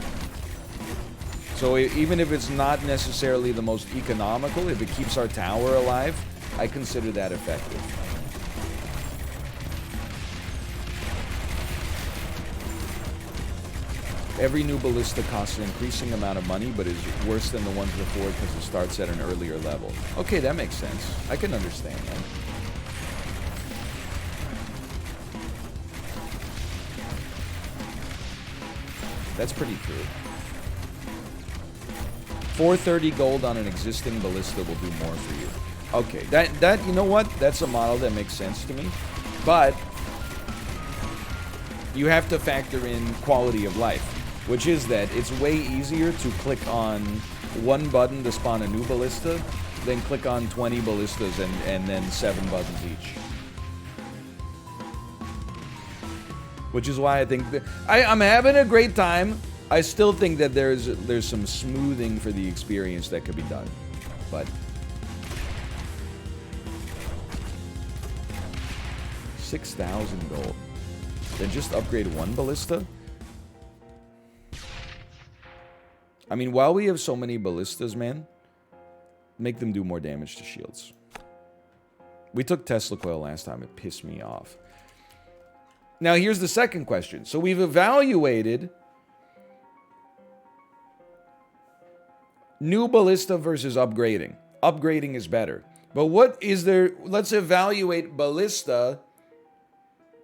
So even if it's not necessarily the most economical, if it keeps our tower alive, I consider that effective. Every new ballista costs an increasing amount of money, but is worse than the ones before because it starts at an earlier level. Okay, that makes sense. I can understand that. That's pretty true. 430 gold on an existing ballista will do more for you. Okay, that you know what? That's a model that makes sense to me. But you have to factor in quality of life. which is that it's way easier to click on one button to spawn a new ballista than click on 20 ballistas and then 7 buttons each. Which is why I think that I'm having a great time. I still think that there's some smoothing for the experience that could be done, but 6,000 gold. Then just upgrade one ballista. I mean, while we have so many ballistas, man, make them do more damage to shields. We took Tesla coil last time. It pissed me off. Now, here's the second question. So we've evaluated new ballista versus upgrading. Upgrading is better. But what is there? Let's evaluate ballista,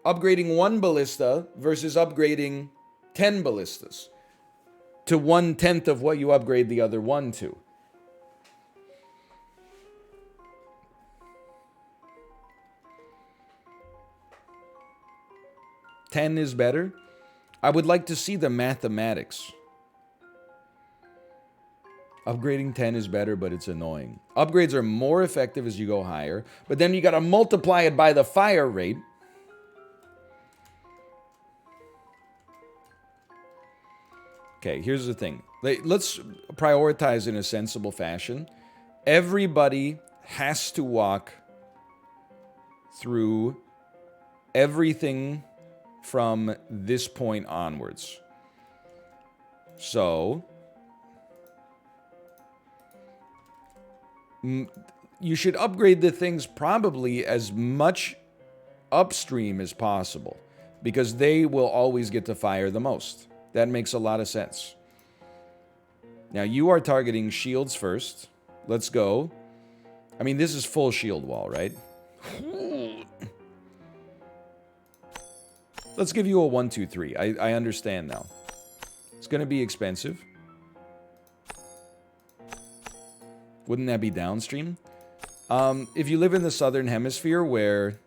upgrading one ballista versus upgrading 10 ballistas to 1/10 of what you upgrade the other one to. $10 is better. I would like to see the mathematics. Upgrading 10 is better, but it's annoying. Upgrades are more effective as you go higher, but then you gotta multiply it by the fire rate. Okay, here's the thing. Let's prioritize in a sensible fashion. Everybody has to walk through everything from this point onwards. So, you should upgrade the things probably as much upstream as possible, because they will always get to fire the most. That makes a lot of sense. Now, you are targeting shields first. Let's go. I mean, this is full shield wall, right? Let's give you a 1, 2, 3. I understand now. It's going to be expensive. Wouldn't that be downstream? If you live in the southern hemisphere where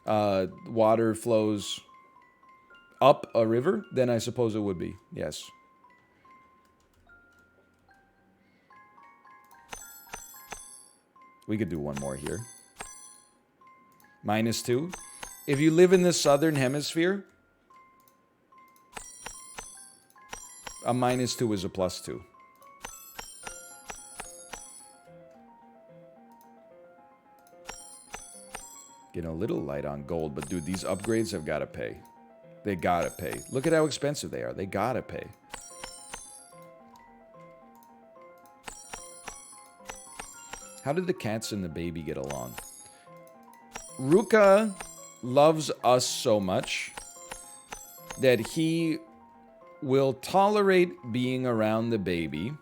water flows up a river, then I suppose it would be. Yes. We could do one more here. -2. If you live in the southern hemisphere, a -2 is a +2. Getting a little light on gold, but dude, these upgrades have got to pay. They gotta pay. Look at how expensive they are. They gotta pay. How did the cats and the baby get along? Ruka loves us so much that he will tolerate being around the baby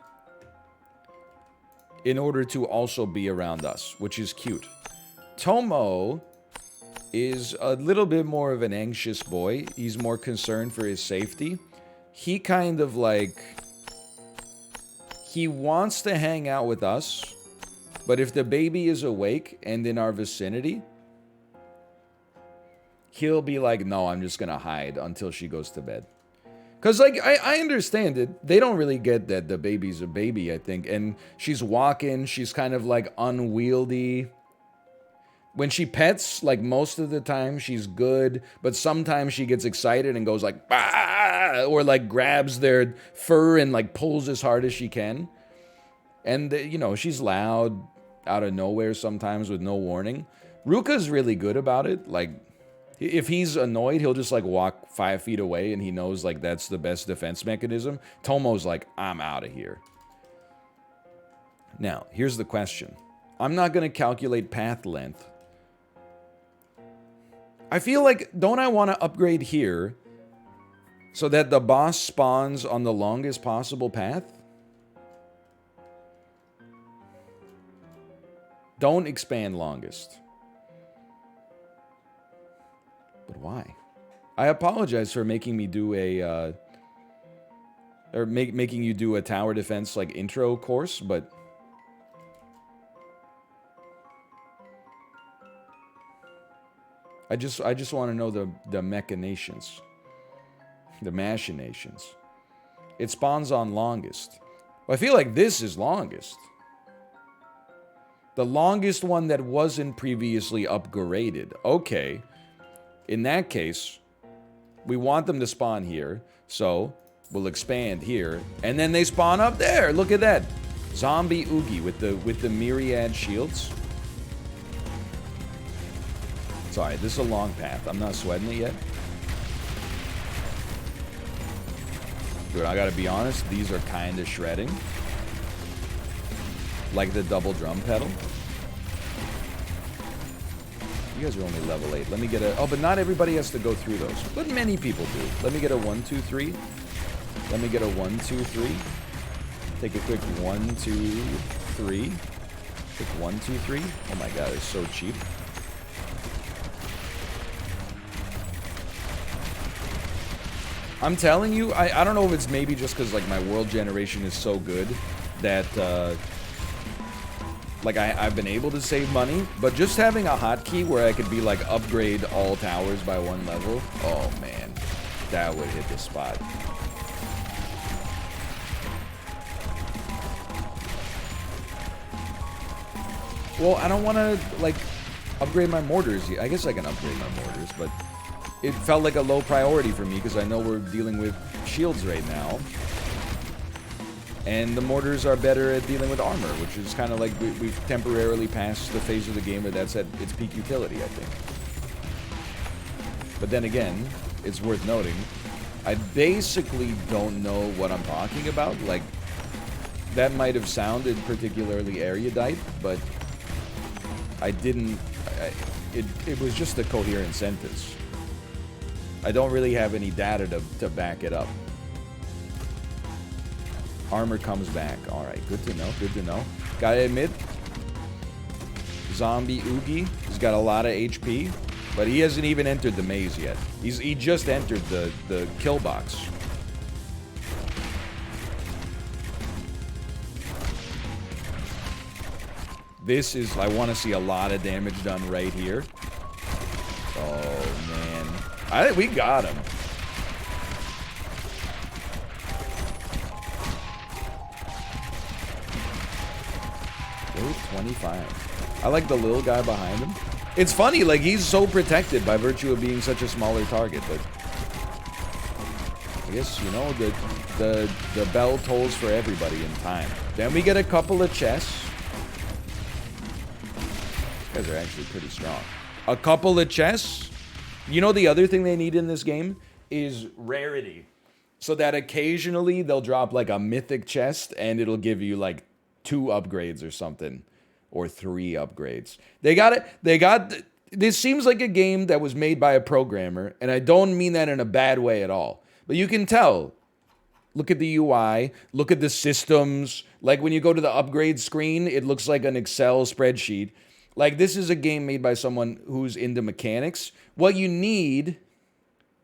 in order to also be around us, which is cute. Tomo is a little bit more of an anxious boy. He's more concerned for his safety. He kind of like, he wants to hang out with us, but if the baby is awake and in our vicinity, he'll be like, no, I'm just gonna hide until she goes to bed. Because, like, I understand it. They don't really get that the baby's a baby, I think. And she's walking, she's kind of like unwieldy. When she pets, like, most of the time she's good, but sometimes she gets excited and goes like, bah! Or like grabs their fur and like pulls as hard as she can. And, you know, she's loud out of nowhere sometimes with no warning. Ruka's really good about it. Like, if he's annoyed, he'll just like walk 5 feet away and he knows like that's the best defense mechanism. Tomo's like, I'm out of here. Now, here's the question. I'm not going to calculate path length. I feel like, don't I want to upgrade here so that the boss spawns on the longest possible path? Don't expand longest. But why? I apologize for making me do a, making you do a tower defense like intro course, but I just want to know the machinations. The machinations. It spawns on longest. Well, I feel like this is longest. The longest one that wasn't previously upgraded. Okay. In that case, we want them to spawn here. So, we'll expand here. And then they spawn up there. Look at that. Zombie Oogie with the myriad shields. Sorry, this is a long path. I'm not sweating it yet. Dude, I gotta be honest, these are kind of shredding. Like the double drum pedal. You guys are only level 8. Let me get a... Oh, but not everybody has to go through those. But many people do. Let me get a 1, 2, 3. Let me get a 1, 2, 3. Take a quick 1, 2, 3. Take 1, 2, 3. Oh my god, it's so cheap. I'm telling you, I don't know if it's maybe just because, like, my world generation is so good that, like, I've been able to save money, but just having a hotkey where I could be, like, upgrade all towers by 1 level, oh, man, that would hit the spot. Well, I don't want to, like, upgrade my mortars. I guess I can upgrade my mortars, but... It felt like a low priority for me because I know we're dealing with shields right now. And the mortars are better at dealing with armor, which is kind of like we've temporarily passed the phase of the game where that's at its peak utility, I think. But then again, it's worth noting, I basically don't know what I'm talking about. Like, that might have sounded particularly erudite, but I didn't... It was just a coherent sentence. I don't really have any data to back it up. Armor comes back. Alright, good to know, good to know. Gotta admit, Zombie Oogie has got a lot of HP, but he hasn't even entered the maze yet. He just entered the kill box. This is, I want to see a lot of damage done right here. Oh, man. We got him. Wait, 25. I like the little guy behind him. It's funny, like, he's so protected by virtue of being such a smaller target, but... I guess, you know, the bell tolls for everybody in time. Then we get a couple of chests. These guys are actually pretty strong. A couple of chests. You know, the other thing they need in this game is rarity. So that occasionally they'll drop like a mythic chest and it'll give you like 2 upgrades or something. Or 3 upgrades. This seems like a game that was made by a programmer, and I don't mean that in a bad way at all. But you can tell. Look at the UI. Look at the systems. Like when you go to the upgrade screen, it looks like an Excel spreadsheet. Like, this is a game made by someone who's into mechanics. What you need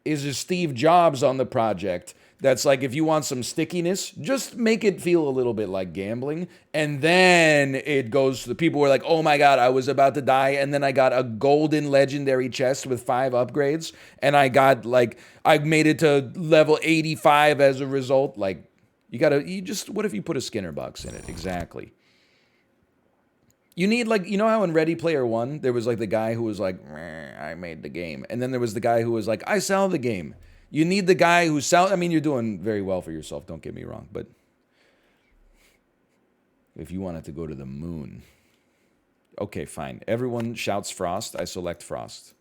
is a Steve Jobs on the project that's like, if you want some stickiness, just make it feel a little bit like gambling. And then it goes to the people who are like, oh my god, I was about to die, and then I got a golden legendary chest with 5 upgrades, and I got, like, I made it to level 85 as a result. Like, what if you put a Skinner box in it? Exactly. You need, like, you know how in Ready Player One, there was, like, the guy who was like, I made the game. And then there was the guy who was like, I sell the game. You need the guy who I mean, you're doing very well for yourself, don't get me wrong. But if you wanted to go to the moon. Okay, fine. Everyone shouts Frost. I select Frost.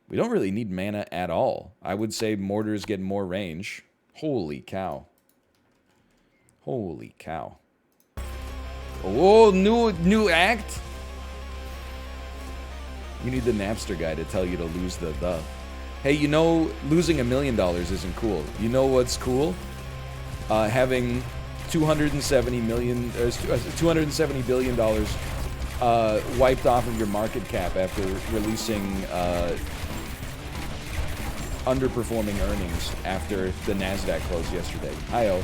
We don't really need mana at all. I would say mortars get more range. Holy cow. Holy cow. Oh, new act? You need the Napster guy to tell you to lose the. Hey, you know, losing $1 million isn't cool. You know what's cool? Having $270 billion wiped off of your market cap after releasing underperforming earnings after the NASDAQ closed yesterday. Hi-oh.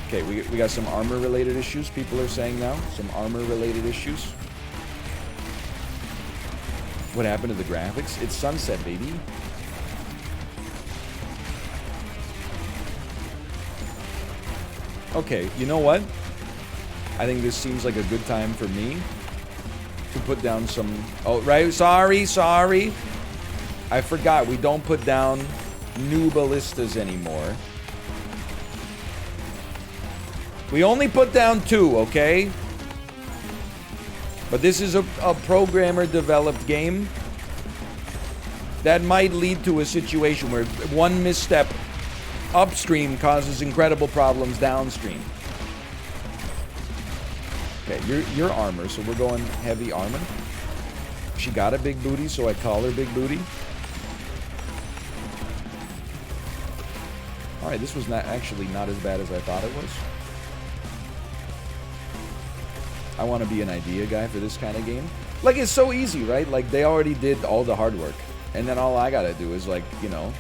Okay, we got some armor-related issues, people are saying now. Some armor-related issues. What happened to the graphics? It's sunset, baby. Okay, you know what? I think this seems like a good time for me to put down some... Oh, right. Sorry. I forgot. We don't put down new ballistas anymore. We only put down 2, okay? But this is a programmer-developed game that might lead to a situation where one misstep upstream causes incredible problems downstream. Okay, you're armor, so we're going heavy armor. She got a big booty, so I call her big booty. Alright, this was not as bad as I thought it was. I want to be an idea guy for this kind of game. Like, it's so easy, right? Like, they already did all the hard work. And then all I gotta do is, like, you know...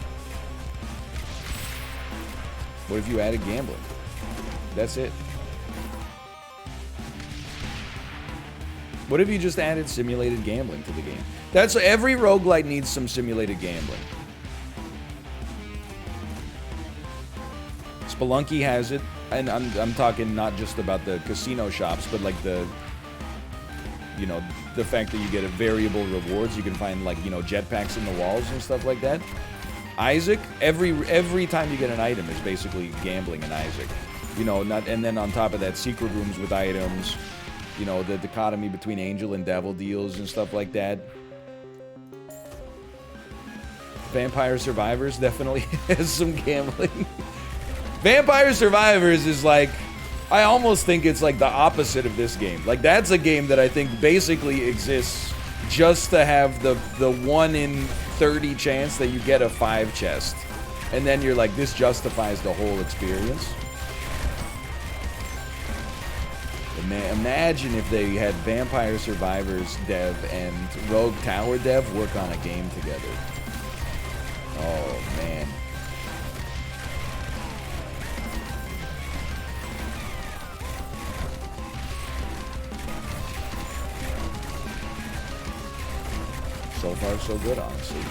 What if you added gambling? That's it. What if you just added simulated gambling to the game? That's every roguelite needs some simulated gambling. Spelunky has it, and I'm talking not just about the casino shops, but like the, you know, the fact that you get a variable rewards. You can find, like, you know, jetpacks in the walls and stuff like that. Isaac, every time you get an item is basically gambling in Isaac. You know, and then on top of that, secret rooms with items. You know, the dichotomy between angel and devil deals and stuff like that. Vampire Survivors definitely has some gambling. Vampire Survivors is like... I almost think it's like the opposite of this game. Like, that's a game that I think basically exists just to have the 1 in 30 chance that you get a 5 chest. And then you're like, this justifies the whole experience. Imagine if they had Vampire Survivors dev and Rogue Tower dev work on a game together. Oh, man. So far, so good, honestly.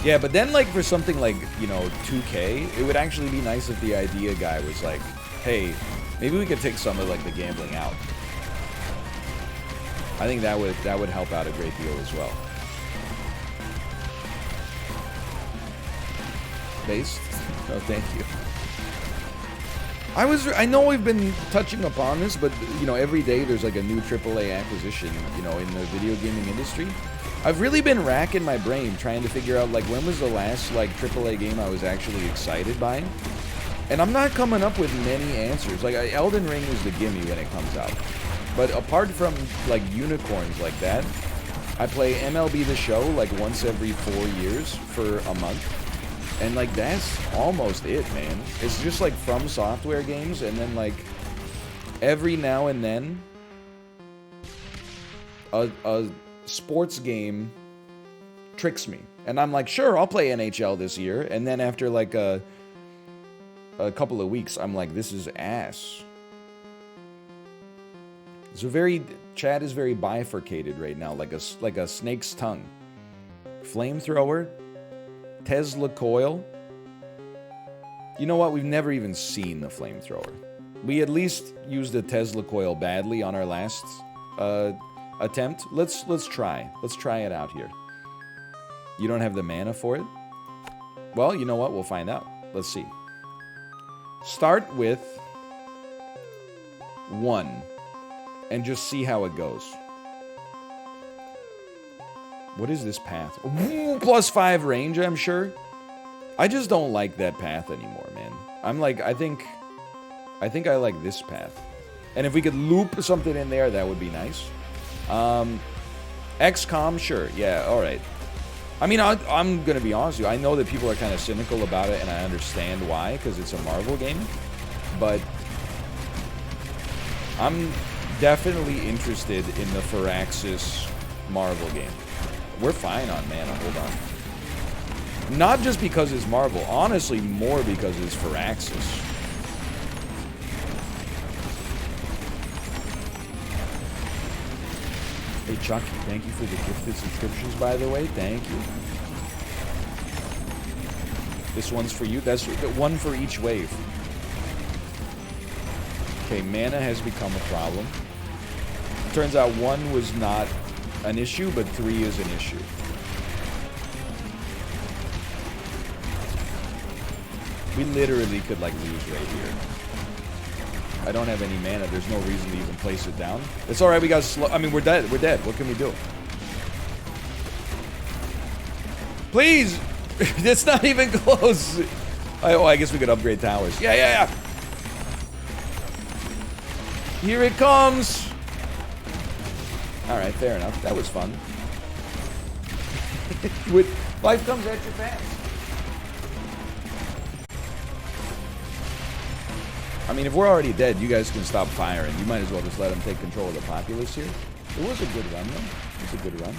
Yeah, but then, like, for something like, you know, 2K, it would actually be nice if the idea guy was like, hey, maybe we could take some of, like, the gambling out. I think that would help out a great deal as well. Based? Oh, thank you. I know we've been touching upon this, but, you know, every day there's, like, a new AAA acquisition, you know, in the video gaming industry. I've really been racking my brain trying to figure out, like, when was the last, like, AAA game I was actually excited by? And I'm not coming up with many answers. Like, Elden Ring is the gimme when it comes out. But apart from, like, unicorns like that, I play MLB The Show, like, once every 4 years for a month. And, like, that's almost it, man. It's just, like, From Software games, and then, like, every now and then, a sports game tricks me. And I'm like, sure, I'll play NHL this year. And then after, like, a couple of weeks, I'm like, this is ass. Chat is very bifurcated right now, like a snake's tongue. Flamethrower, Tesla coil. You know what? We've never even seen the flamethrower. We at least used the Tesla coil badly on our last attempt. Let's try. Let's try it out here. You don't have the mana for it? Well, you know what? We'll find out. Let's see. Start with 1 and just see how it goes. What is this path? Ooh, +5 range, I'm sure. I just don't like that path anymore, man. I'm like, I think I like this path. And if we could loop something in there, that would be nice. XCOM, sure. Yeah, alright. I mean, I'm gonna be honest with you. I know that people are kind of cynical about it, and I understand why, because it's a Marvel game. But I'm definitely interested in the Firaxis Marvel game. We're fine on mana, hold on. Not just because it's Marvel, honestly, more because it's Firaxis. Hey, Chucky, thank you for the gifted subscriptions, by the way. Thank you. This one's for you. That's one for each wave. Okay, mana has become a problem. Turns out 1 was not an issue, but 3 is an issue. We literally could, like, lose right here. I don't have any mana. There's no reason to even place it down. It's alright, we got slow. I mean, we're dead. We're dead. What can we do? Please! It's not even close. Oh, I guess we could upgrade towers. Yeah. Here it comes. Alright, fair enough. That was fun. Life comes at you fast. I mean, if we're already dead, you guys can stop firing. You might as well just let them take control of the populace here. It was a good run, though. It was a good run.